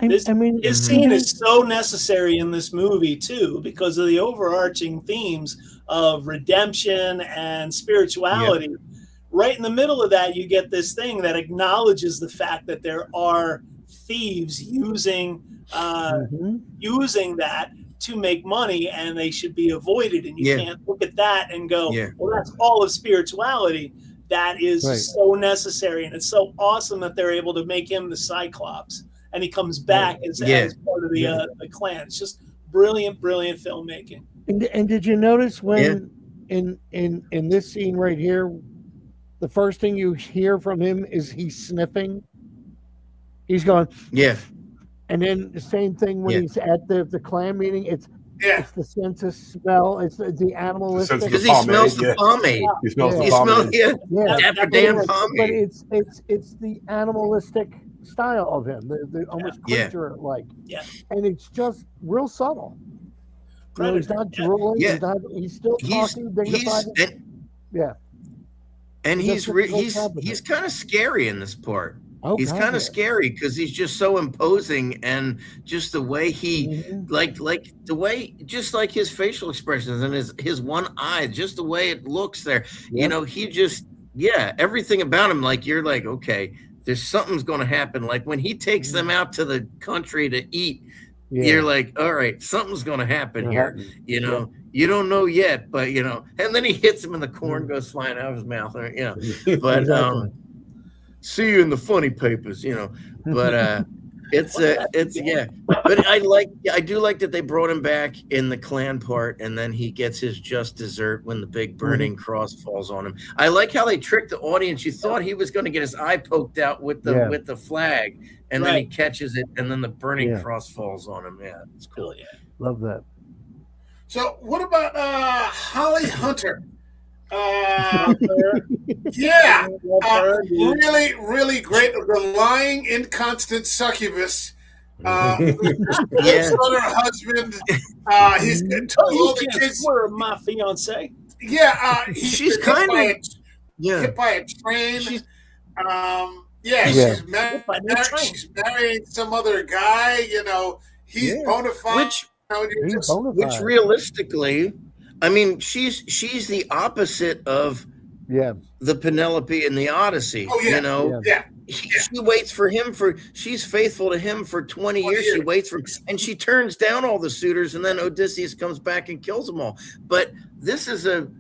His Mhm. scene is so necessary in this movie too, because of the overarching themes of redemption and spirituality. Right in the middle of that, you get this thing that acknowledges the fact that there are thieves using that to make money, and they should be avoided. And you can't look at that and go, well, that's all of spirituality. That is so necessary, and it's so awesome that they're able to make him the Cyclops, and he comes back as part of the clan. It's just brilliant filmmaking. And did you notice when in this scene right here, the first thing you hear from him is he's sniffing. He's going, and then the same thing when he's at the clan meeting. It's the sense of smell. It's the animalistic. Because he smells the pomade. He smells the He pomade. smells dapper damn But pomade. it's the animalistic style of him, the almost creature like. And it's just real subtle. You know, he's not drooling. He's still talking, dignified. And he's kind of scary in this part. He's kind of scary because he's just so imposing, and just the way he like the way, just like his facial expressions and his one eye, just the way it looks there. You know, he just everything about him, like you're like, okay, there's something's going to happen. Like when he takes them out to the country to eat, you're like, all right, something's going to happen here. You know, you don't know yet, but you know, and then he hits him and the corn goes flying out of his mouth. You know, but see you in the funny papers, you know. But it's But I do like that they brought him back in the clan part, and then he gets his just dessert when the big burning cross falls on him. I like how they tricked the audience. You thought he was going to get his eye poked out with the flag, and then he catches it, and then the burning cross falls on him. Yeah, it's cool. Love that. So what about Holly Hunter? Really, really great. The lying, inconstant succubus. Her husband. He's told all the kids. My fiance. She's kind of hit by a train. She's marrying some other guy. You know, he's bona fide. Which realistically, I mean, she's the opposite of the Penelope in the Odyssey. You know, she waits for him she's faithful to him for 20 years. She waits for, and she turns down all the suitors, and then Odysseus comes back and kills them all. But this is her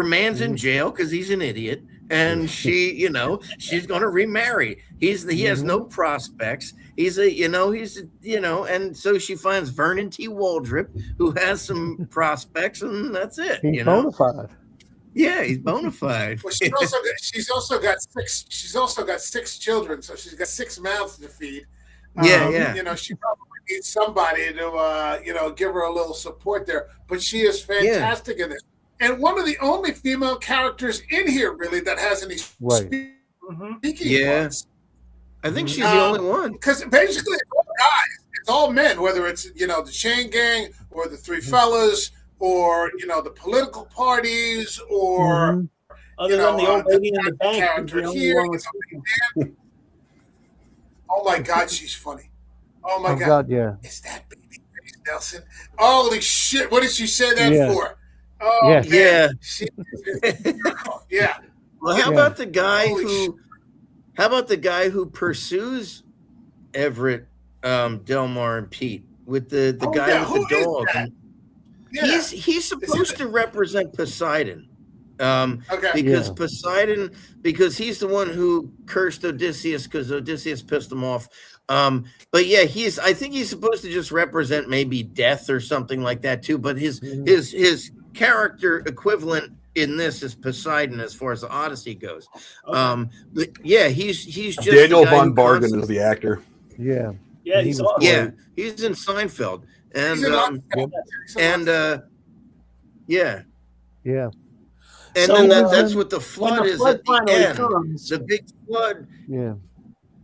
man's in jail because he's an idiot, and she, you know, she's going to remarry. He has no prospects. And so she finds Vernon T. Waldrop, who has some prospects, and that's it. He's bona fide. Yeah, he's bona fide. Well, she's also got six children, so she's got 6 mouths to feed. You know, she probably needs somebody to give her a little support there. But she is fantastic in this, and one of the only female characters in here really that has any speaking parts. I think she's the only one. Because basically it's all guys. It's all men, whether it's, you know, the Chain Gang or the Three Fellas or, you know, the political parties or, other than the old lady in the bank. Character here. Oh, my God, she's funny. Oh, my God. Yeah. Is that baby face Nelson? Holy shit. What did she say that for? Oh, man. Well, how about the guy How about the guy who pursues Everett, Delmar, and Pete with the guy with the dog? He's supposed to represent Poseidon. Because he's the one who cursed Odysseus because Odysseus pissed him off. But yeah, I think he's supposed to just represent maybe death or something like that too. But his character equivalent in this is Poseidon as far as the Odyssey goes. But yeah, he's just Daniel von Bargen is the actor. Yeah, he's awesome. Yeah, he's in Seinfeld, and and So, then that's what the flood is at the end. Comes. The big flood. Yeah.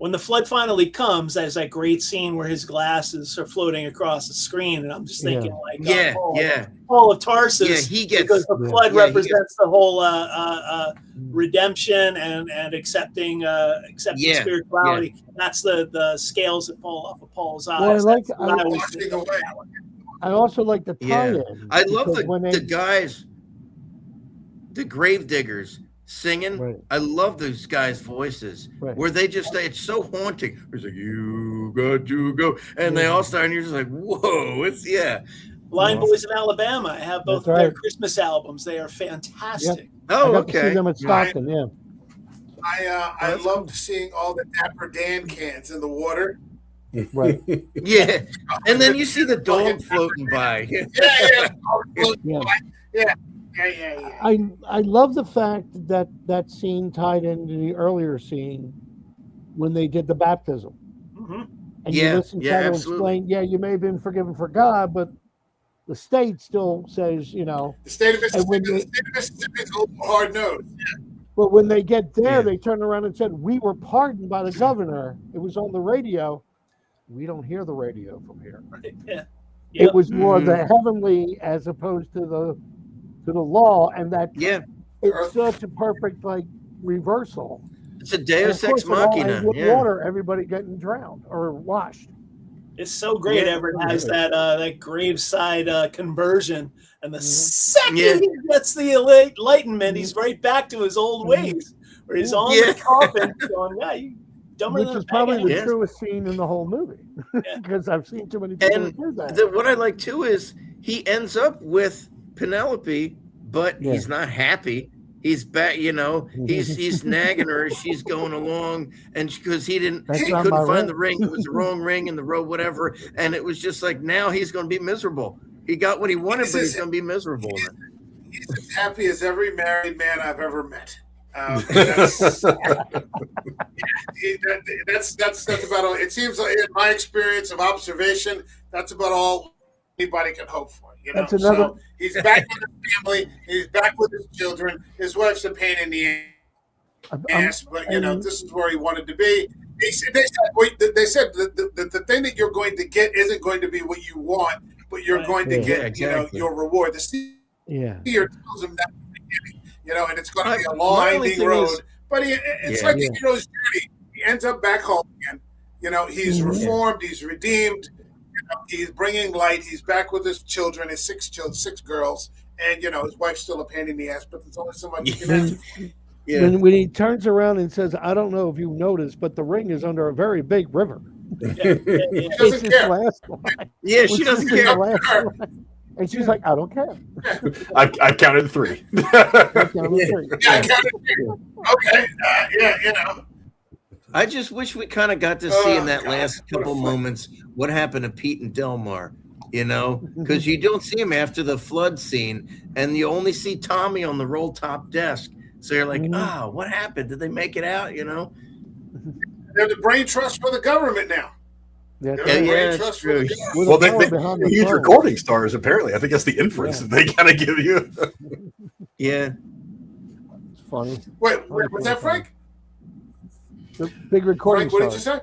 when the flood finally comes, there's that great scene where his glasses are floating across the screen, and I'm just thinking Paul of Tarsus, Yeah, he gets because the flood yeah, he represents the whole redemption and accepting spirituality. That's the scales that fall off of Paul's eyes. Well, I also like the tie-in. I love because when the guys, the grave diggers singing. Right. I love those guys' voices where they just say it's so haunting. It's like, you got to go, and they all start, and you're just like, whoa, it's Blind Boys of Alabama. I have both of their Christmas albums. They are fantastic. Yep. Oh, I got to see them at Stockton. I loved seeing all the Dapper Dan cans in the water. Right. Yeah, and then you see the dog floating by. Yeah. I love the fact that that scene tied into the earlier scene when they did the baptism. Mm-hmm. And you listen to them explain, you may have been forgiven for God, but the state still says, the state of Mississippi is a hard nose. But when they get there, they turn around and said, we were pardoned by the governor. It was on the radio. We don't hear the radio from here. Yeah. It was more the heavenly as opposed to the law, and that it's such a perfect reversal. It's a Deus Ex Machina. Water, everybody getting drowned or washed. It's so great. Everett has that graveside conversion, and the second he gets the enlightenment, he's right back to his old ways, where he's on the coffin going, you dumber Which than is probably the truest scene in the whole movie, because I've seen too many people do that. What I like too is he ends up with Penelope, but he's not happy. He's back, he's nagging her as she's going along, and because he couldn't find the ring, it was the wrong ring in the road, whatever, and it was just like, now he's going to be miserable. He got what he wanted, but he's going to be miserable. He's as happy as every married man I've ever met. That's about all. It seems like, in my experience of observation, that's about all anybody can hope for. That's another. So he's back with his family. He's back with his children. His wife's a pain in the ass, but this is where he wanted to be. They said the thing that you're going to get isn't going to be what you want, but you're going to get your reward. The seer tells him that, and it's going to be a long, winding road. But it's like the hero's journey. He ends up back home again. He's reformed. He's redeemed. He's bringing light. He's back with his children, his six girls, and his wife's still a pain in the ass. But there's only so much you can do. When he turns around and says, "I don't know if you noticed, but the ring is under a very big river." She doesn't care. She doesn't care. And she's like, "I don't care." I counted 3. I counted 3. Okay. I just wish we kind of got to see in that last couple moments what happened to Pete and Delmar, because you don't see him after the flood scene, and you only see Tommy on the roll top desk. So you're like, what happened? Did they make it out? They're the brain trust for the government now. That's true. Well, they use recording stars, apparently. I think that's the inference that they kind of give you. It's funny. Wait, what's that, Frank? The big recording Frank, what did you say?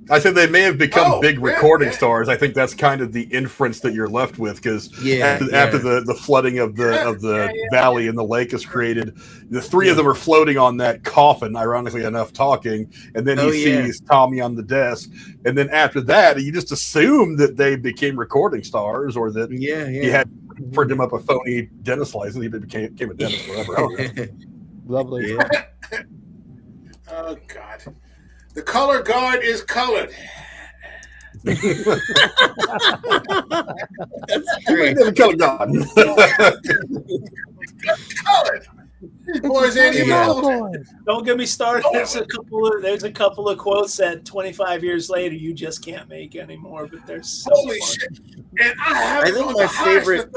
I said they may have become big recording stars. I think that's kind of the inference that you're left with, because after the flooding of the valley and the lake is created, the 3 of them are floating on that coffin, ironically enough, talking, and then he sees Tommy on the desk, and then after that, you just assume that they became recording stars, or that he had printed him up a phony dentist license. He became a dentist forever. Lovely. Yeah. Oh God. The color guard is colored. That's great. The color guard. Colored. These boys ain't even old. Don't get me started. There's a couple of quotes that 25 years later you just can't make anymore. But they're so holy funny. shit! And I think my favorite.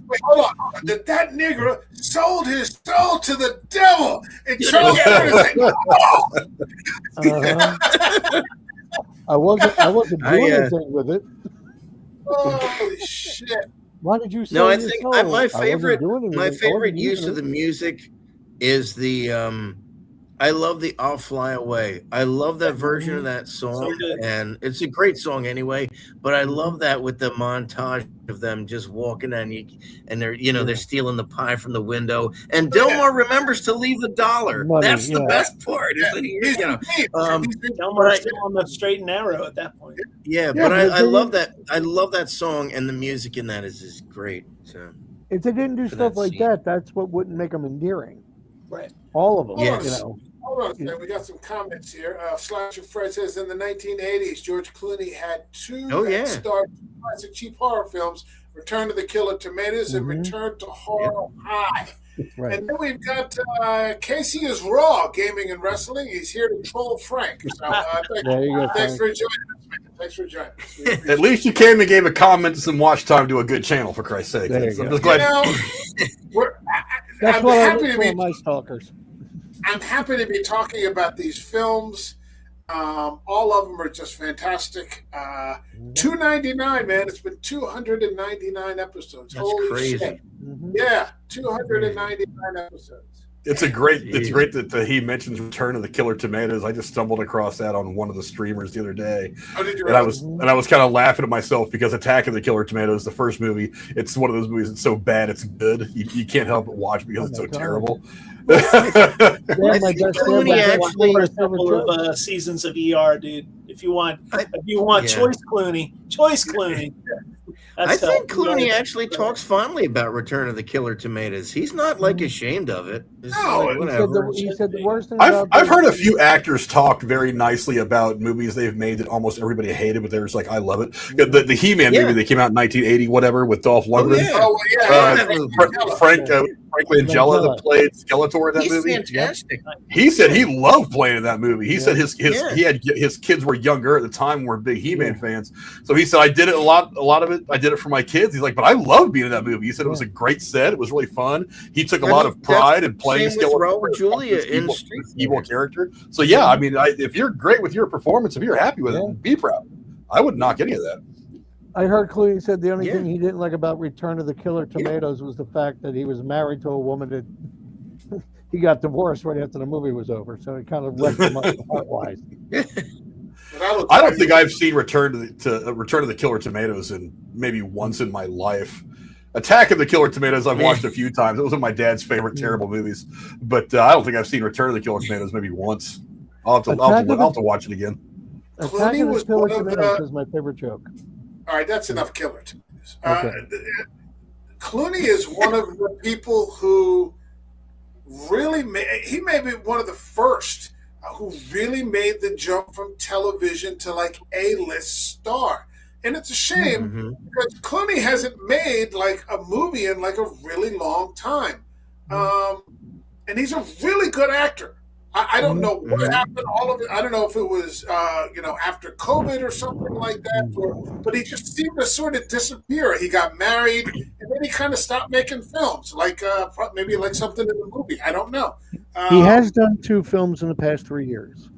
Wait, hold on. That nigger sold his soul to the devil. And Charles I wasn't doing anything with it. Holy shit. Why did you say no, I think my favorite use of the music is the I love the "I'll Fly Away." I love that version of that So song, good. and it's a great song anyway. But I love that with the montage of them just walking and they're they're stealing the pie from the window, and Delmar remembers to leave $1. Money, That's the yeah. best part. Is that He's Delmar's still on the straight and narrow at that point. yeah, Yeah, but I but love that. I love that song, and the music in that is great. So If they didn't do For stuff that like scene. that, that's what wouldn't make them endearing. Right. All of them, Yes. you know. Hold on a second. We got some comments here. Slasher Fred says in the 1980s, George Clooney had two Oh, yeah. starred classic cheap horror films, Return of the Killer Tomatoes and Mhm. Return to Horror High. Right. And then we've got Casey is Raw, Gaming and Wrestling. He's here to troll Frank. So There you go, thanks Frank. for joining us, man. Thanks for joining us. We appreciate At least you came and gave a comment and some watch time to a good channel, for Christ's sake. There you I'm go. just it. You glad. know, That's I'm what I happy look to for be in my stalkers. I'm happy to be talking about these films. All of them are just fantastic. $2.99, man. It's been 299 episodes. That's Holy crazy. shit! Mhm. Yeah, 299 episodes. It's great Jeez. that he mentions Return of the Killer Tomatoes. I just stumbled across that on one of the streamers the other day. Oh, did you? And I Really? was kind of laughing at myself because Attack of the Killer Tomatoes, the first movie, it's one of those movies that's so bad it's good. You can't help but watch because Oh it's so my God. terrible. They're I my think best- Clooney they're my best actually- favorite First couple show. of seasons of ER, dude. If you want Yeah. choice Clooney. I think tough. You Clooney gotta- actually talks fondly about Return of the Killer Tomatoes. He's not like ashamed of it. It's No, like, he whatever. He said the worst thing I've about I've them- heard a few actors talk very nicely about movies they've made that almost everybody hated, but they're just like, I love it. The He-Man Yeah. movie that came out in 1980, whatever, with Dolph Lundgren. yeah. Oh, yeah. that movie. Frank Langella that played Skeletor in that He's movie. fantastic. He said he loved playing in that movie. He Yeah. said his kids were younger at the time, were big He-Man fans. So he said, I did it a lot of it. I did it for my kids. He's like, but I love being in that movie. He said it was a great set. It was really fun. He took a lot of pride in playing Same with Raul Skeletor, Julia this in evil, Street this evil character. So yeah, I mean, if you're great with your performance, if you're happy with Yeah. it, be proud. I wouldn't knock any of that. I heard Clooney said the only Yeah. thing he didn't like about Return of the Killer Tomatoes was the fact that he was married to a woman that he got divorced right after the movie was over. So it kind of wrecked him up heart-wise. I don't think I've seen Return of the Killer Tomatoes in maybe once in my life. Attack of the Killer Tomatoes I've watched a few times. It was one of my dad's favorite terrible movies, but I don't think I've seen Return of the Killer Tomatoes maybe once. I'll have to watch it again. Attack Clooney of was the Killer one of Tomatoes the- is my favorite joke. All right, that's enough killer tomatoes. Okay. Clooney is one of the people who really he may be one of the first who really made the jump from television to like A-list star. And it's a shame Mhm. because Clooney hasn't made like a movie in like a really long time. And he's a really good actor. I don't know what happened. All of it. I don't know if it was, after COVID or something like that. But he just seemed to sort of disappear. He got married, and then he kind of stopped making films, like maybe like something in the movie. I don't know. He has done 2 films in the past 3 years.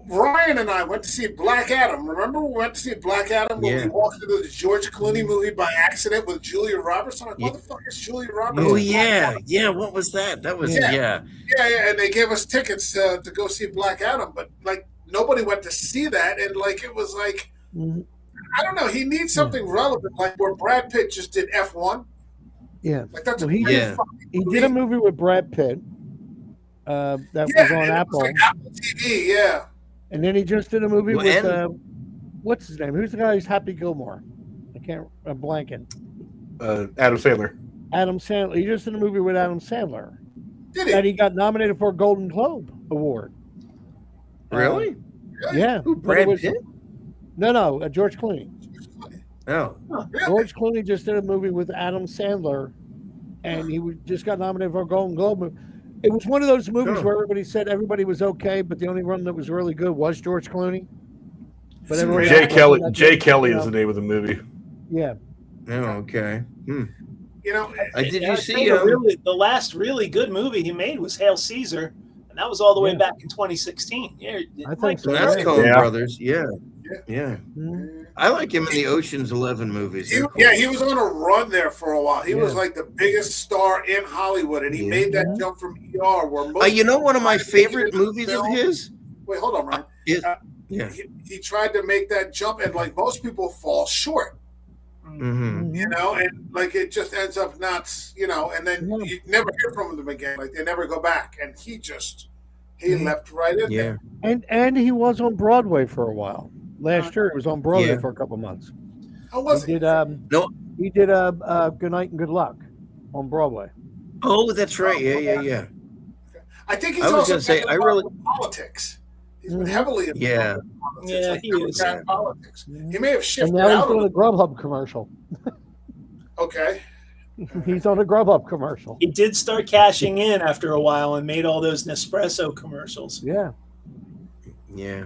Ryan and I went to see Black Adam. Remember, we went to see Black Adam when we walked into the George Clooney movie by accident with Julia Roberts. I'm like, what the fuck is Julia Roberts? Oh yeah. What was that? That was Yeah. yeah. Yeah, and they gave us tickets to go see Black Adam, but like nobody went to see that, and like it was like Mhm. I don't know. He needs something relevant, like where Brad Pitt just did F1. Yeah. Like that's Well, a he great did- fucking He movie. did a movie with Brad Pitt that was Yeah, on and it was Apple. like Apple TV. Yeah, And then he just did a movie Well, with and- what's his name? Who's the guy who's Happy Gilmore? I'm blanking. Adam Sandler. Adam Sandler. He just did a movie with Adam Sandler did that he? he got nominated for a Golden Globe Award. Really? Yeah. Who, but it Brad was- Pitt? No, George Clooney. Oh. Really? George Clooney just did a movie with Adam Sandler, and just got nominated for a Golden Globe. It was one of those movies Oh. where everybody said everybody was okay, but the only one that was really good was George Clooney. But everybody Jay else Kelly. wasn't that Jay good, Kelly you is the know? name of the movie. Yeah. Oh, okay. You know, Did Yeah, you I see think the last really good movie he made was Hail Caesar, and that was all the way Yeah. back in 2016. Yeah, I think Mike, so. And that's Yeah. Coen Yeah. Brothers. Yeah. Yeah. Mhm. I like him in the Ocean's 11 movies. They're cool. Yeah, he was on a run there for a while. He was Yeah. like the biggest star in Hollywood, and he Yeah. made that Mhm. jump from ER where most. You know, one of my people tried to make it favorite into movies of film. his Wait, hold on, Ryan. is, Uh, yeah. he tried to make that jump, and like most people, fall short. Hmm. You know, and like it just ends up not, and then Yeah. you never hear from them again. Like they never go back, and he leapt right in Yeah. there. And he was on Broadway for a while. Last year, he was on Broadway Yeah. for a couple months. How was He he? did No. he did Good Night and Good Luck on Broadway. Oh, that's right. Yeah. I think he's I was also gonna say, been I involved really- with politics. He's been Mhm. heavily involved Yeah. with politics. Yeah, like he is. Democrat politics. He may have And shifted now he's out doing of a it. Grubhub commercial. Okay. He's on a Grubhub commercial. He did start cashing in after a while and made all those Nespresso commercials. Yeah. Yeah.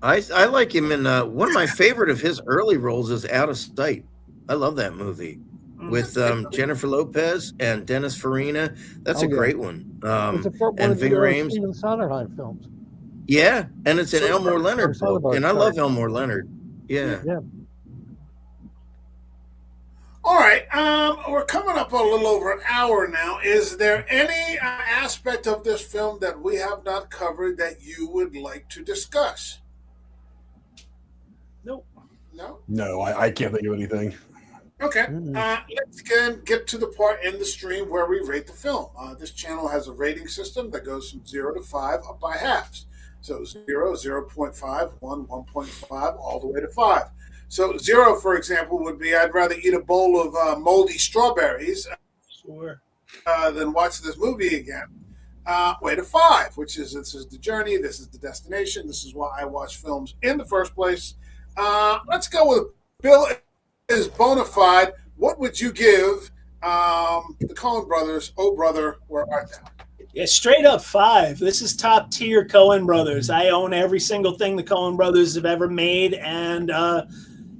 I like him in one of my favorite of his early roles is Out of Sight. I love that movie with Jennifer Lopez and Dennis Farina. That's Oh, a yeah. great one. It's one and of Ving the Rhames. Steven Sondheim films. Yeah, and it's an Soderbergh. Elmore Leonard book, Soderbergh, and I sorry. love Elmore Leonard. Yeah. Yeah. All right. We're coming up a little over an hour now. Is there any aspect of this film that we have not covered that you would like to discuss? Nope. No? No, I can't think of anything. Okay. Mm-mm. Let's again get to the part in the stream where we rate the film. This channel has a rating system that goes from 0 to 5 up by halves. So 0, 0.5, 1, 1.5, all the way to 5. So 0, for example, would be I'd rather eat a bowl of moldy strawberries Sure. than watch this movie again. Way to 5, which is this is the journey, this is the destination, this is why I watch films in the first place. Let's go with Bill is bona fide. What would you give the Coen brothers? Oh, brother, where art thou? Yeah, straight up 5. This is top tier Coen brothers. I own every single thing the Coen brothers have ever made, and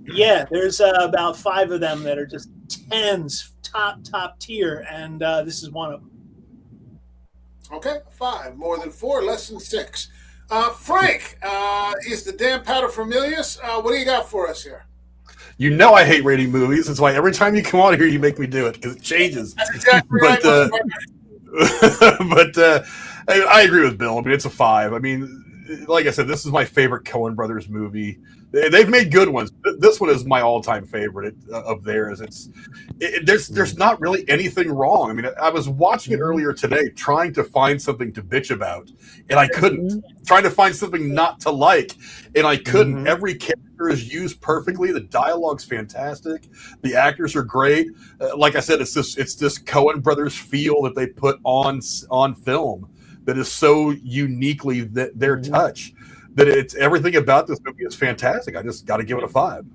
yeah, there's about 5 of them that are just 10s, top tier, and this is one of them. Okay, 5. More than 4, less than 6. Frank, he's the Dan Paterfamilias. What do you got for us here? You know I hate rating movies. That's why every time you come on here, you make me do it because it changes. That's exactly But, right. but I agree with Bill. I mean, it's a 5. I mean, like I said, this is my favorite Coen Brothers movie. They've made good ones. This one is my all-time favorite of theirs. There's not really anything wrong. I mean, I was watching it earlier today, trying to find something to bitch about, and I couldn't. Trying to find something not to like, and I couldn't. Every character is used perfectly. The dialogue's fantastic. The actors are great. Like I said, it's this Coen Brothers feel that they put on film that is so uniquely their touch. That it's everything about this movie is fantastic. I just got to give it a 5.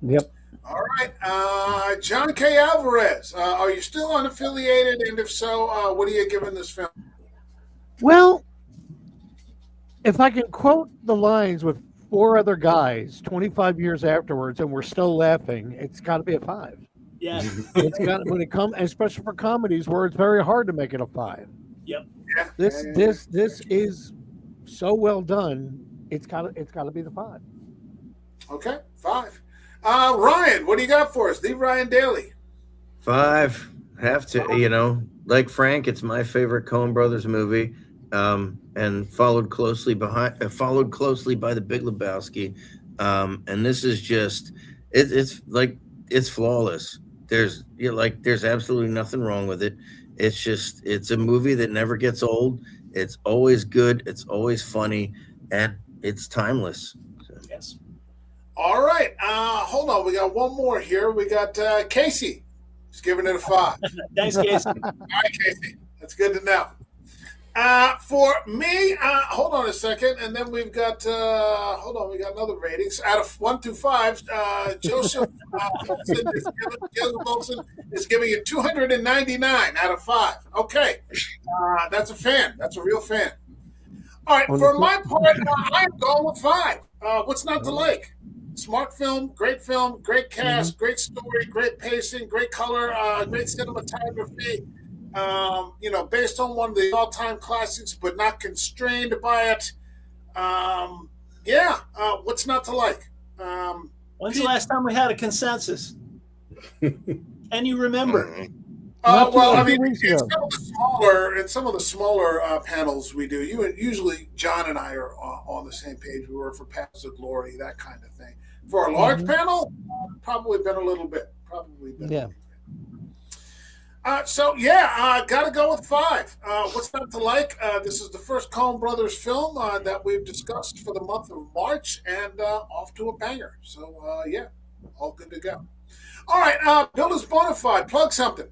Yep. All right. John K. Alvarez, are you still unaffiliated? And if so, what are you giving this film? Well, if I can quote the lines with 4 other guys 25 years afterwards and we're still laughing, it's got to be a 5. Yeah. It's got when it comes, especially for comedies where it's very hard to make it a 5. Yep. Yeah. This is so well done. It's got to be the 5. Okay, 5. Ryan, what do you got for us? The Ryan Daly. 5. Have to, like Frank, it's my favorite Coen Brothers movie, and followed closely by The Big Lebowski, and this is just it's flawless. There's absolutely nothing wrong with it. It's a movie that never gets old. It's always good. It's always funny, and it's timeless. So. Yes. All right. Hold on. We got one more here. We got Casey. He's giving it a 5. Thanks, Casey. All right, Casey. That's good to know. For me, hold on a second, and then we've got we got another ratings out of 1 to 5. Joseph Wilson is giving it 299 out of 5. Okay, that's a fan. That's a real fan. All right, for my part, I am going with 5. What's not to like? Smart film, great cast, great story, great pacing, great color, great cinematography. Based on one of the all-time classics, but not constrained by it. What's not to like? When's the last time we had a consensus? Can you remember? Well, I mean, weeks in ago. some of the smaller panels we do, usually John and I are on the same page. We work for Paths of Glory, that kind of thing. For a large panel, probably been a little bit. Yeah. Got to go with 5. What's not to like? This is the first Coen Brothers film that we've discussed for the month of March, and off to a banger. So, all good to go. All right, Bill is Bonafide. Plug something.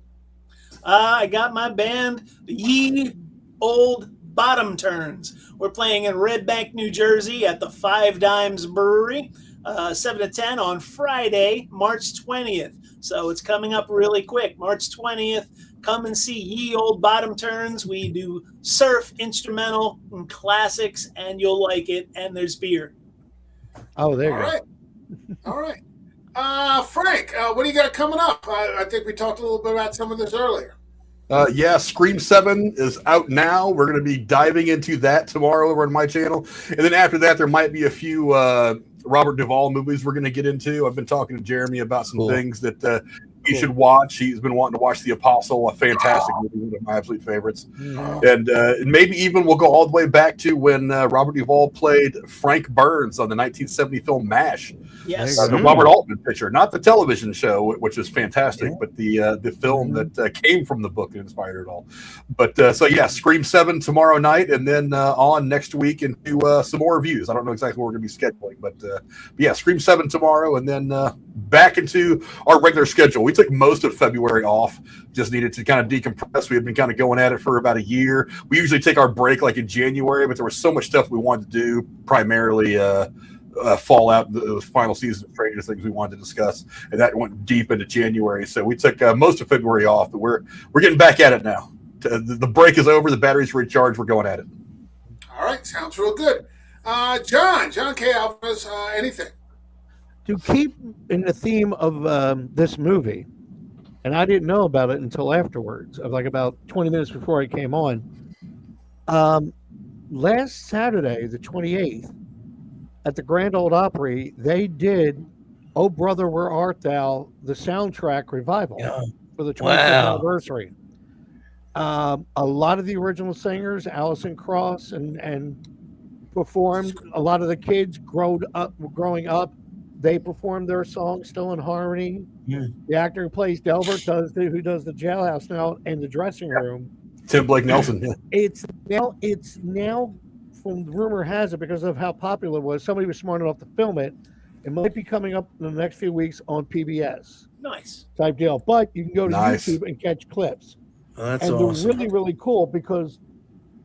I got my band, the Ye Old Bottom Turns. We're playing in Red Bank, New Jersey at the Five Dimes Brewery, 7 to 10 on Friday, March 20th. So it's coming up really quick. March 20th, come and see Ye Old Bottom Turns. We do surf, instrumental, and classics, and you'll like it. And there's beer. Oh, there you go. Right. All right. Frank, what do you got coming up? I think we talked a little bit about some of this earlier. Scream 7 is out now. We're going to be diving into that tomorrow over on my channel. And then after that, there might be a few Robert Duvall movies we're going to get into. I've been talking to Jeremy about some things that you should watch. He's been wanting to watch The Apostle, a fantastic movie, one of my absolute favorites. And maybe even we'll go all the way back to when Robert Duvall played Frank Burns on the 1970 film MASH. Yes. The Robert Altman picture, not the television show, which is fantastic, but the film that came from the book that inspired it all. But Scream 7 tomorrow night, and then on next week into some more reviews. I don't know exactly what we're going to be scheduling, but Scream 7 tomorrow, and then back into our regular schedule. We took most of February off, just needed to kind of decompress. We had been kind of going at it for about a year. We usually take our break like in January, but there was so much stuff we wanted to do, primarily Fallout, the final season of Stranger Things we wanted to discuss, and that went deep into January. So we took most of February off, but we're getting back at it now. The break is over. The batteries recharged. We're going at it. All right, sounds real good. John K. Alvarez, anything? To keep in the theme of this movie, and I didn't know about it until afterwards, of like about 20 minutes before I came on. Last Saturday, the 28th, at the Grand Ole Opry, they did "Oh Brother, Where Art Thou," the soundtrack revival for the 25th anniversary. A lot of the original singers, Alison Krauss, and performed. A lot of the kids growing up, they performed their songs still in harmony. The actor who plays Delbert who does the jailhouse now and the dressing room. Tim Blake Nelson. It's now, from rumor has it, because of how popular it was, somebody was smart enough to film it. It might be coming up in the next few weeks on PBS. Nice Type deal. But you can go to YouTube and catch clips. Oh, that's and awesome. They're really, really cool because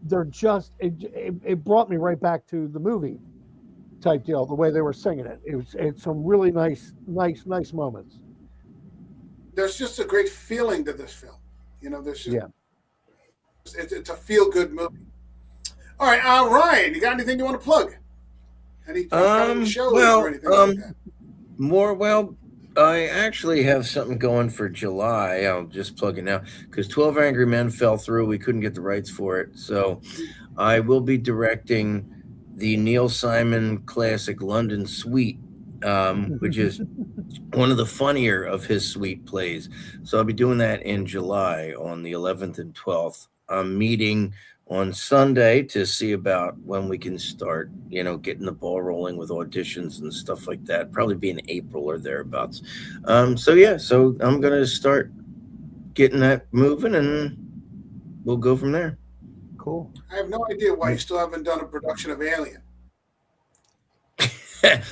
they're just, it brought me right back to the movie type deal, the way they were singing it. It's some really nice moments. There's just a great feeling to this film. It's a feel-good movie. All right, Ryan, you got anything you want to plug? Any shows or anything like that? I actually have something going for July. I'll just plug it now because 12 Angry Men fell through. We couldn't get the rights for it. So I will be directing the Neil Simon classic London Suite, which is one of the funnier of his Suite plays. So I'll be doing that in July on the 11th and 12th. I'm meeting on Sunday to see about when we can start, getting the ball rolling with auditions and stuff like that. Probably be in April or thereabouts. So I'm going to start getting that moving and we'll go from there. Cool. I have no idea why you still haven't done a production of Alien.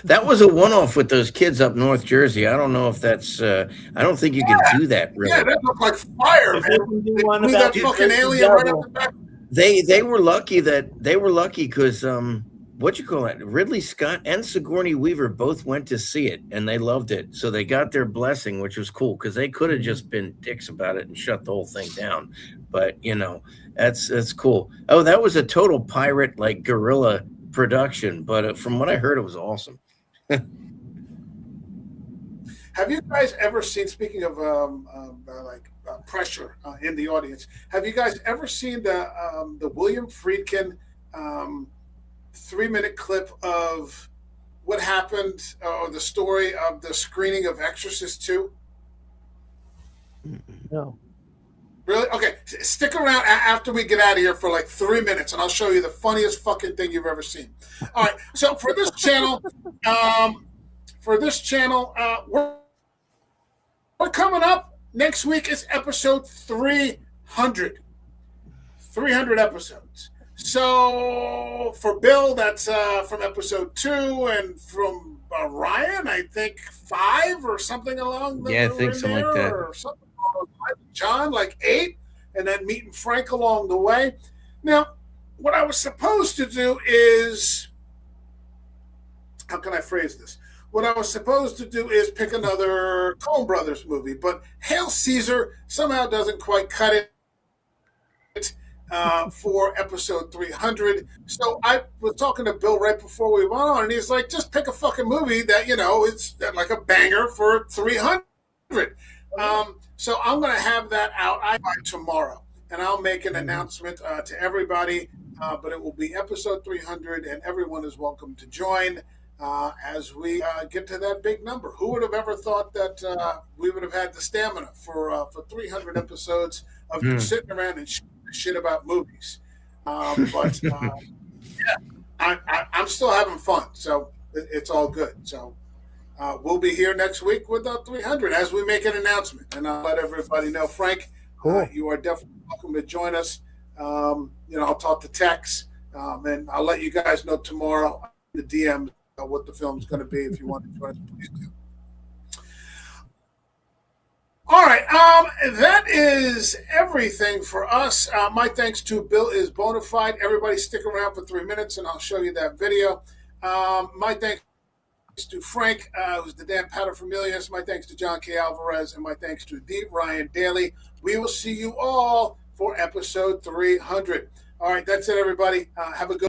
That was a one-off with those kids up North Jersey. I don't know if that's. I don't think you can do that. Really. Yeah, that looked like fire, man. That fucking alien right up the back. They were lucky because Ridley Scott and Sigourney Weaver both went to see it and they loved it, so they got their blessing, which was cool because they could have just been dicks about it and shut the whole thing down. But that's cool. Oh, that was a total pirate guerrilla production, but from what I heard, it was awesome. Have you guys ever seen? Speaking of pressure in the audience, have you guys ever seen the William Friedkin 3-minute clip of what happened or the story of the screening of Exorcist 2? No. Really? Okay. Stick around after we get out of here for like 3 minutes, and I'll show you the funniest fucking thing you've ever seen. All right. So for this channel, we're coming up. Next week is episode 300. 300 episodes. So for Bill, that's from episode 2, and from Ryan, I think 5 or something along. Yeah, I think something like that. Or something. John, like 8, and then meeting Frank along the way. Now, what I was supposed to do is, how can I phrase this? What I was supposed to do is pick another Coen Brothers movie, but Hail Caesar somehow doesn't quite cut it for episode 300. So I was talking to Bill right before we went on, and he's like, just pick a fucking movie that, it's like a banger for 300. So I'm going to have that out by tomorrow, and I'll make an announcement to everybody, but it will be episode 300, and everyone is welcome to join as we get to that big number. Who would have ever thought that we would have had the stamina for 300 episodes of just sitting around and shit about movies? But I'm still having fun, so it's all good. So we'll be here next week with 300 as we make an announcement, and I'll let everybody know. Frank, Cool. You are definitely welcome to join us. I'll talk to Tex, and I'll let you guys know tomorrow in the DM what the film's going to be. If you want to join us, please do. All right, that is everything for us. My thanks to Bill is Bonafide. Everybody stick around for 3 minutes, and I'll show you that video. My thanks to Frank, who's the Dan Paterfamilias. My thanks to John K. Alvarez, and my thanks to D. Ryan Daly. We will see you all for episode 300. All right, that's it, everybody. Have a good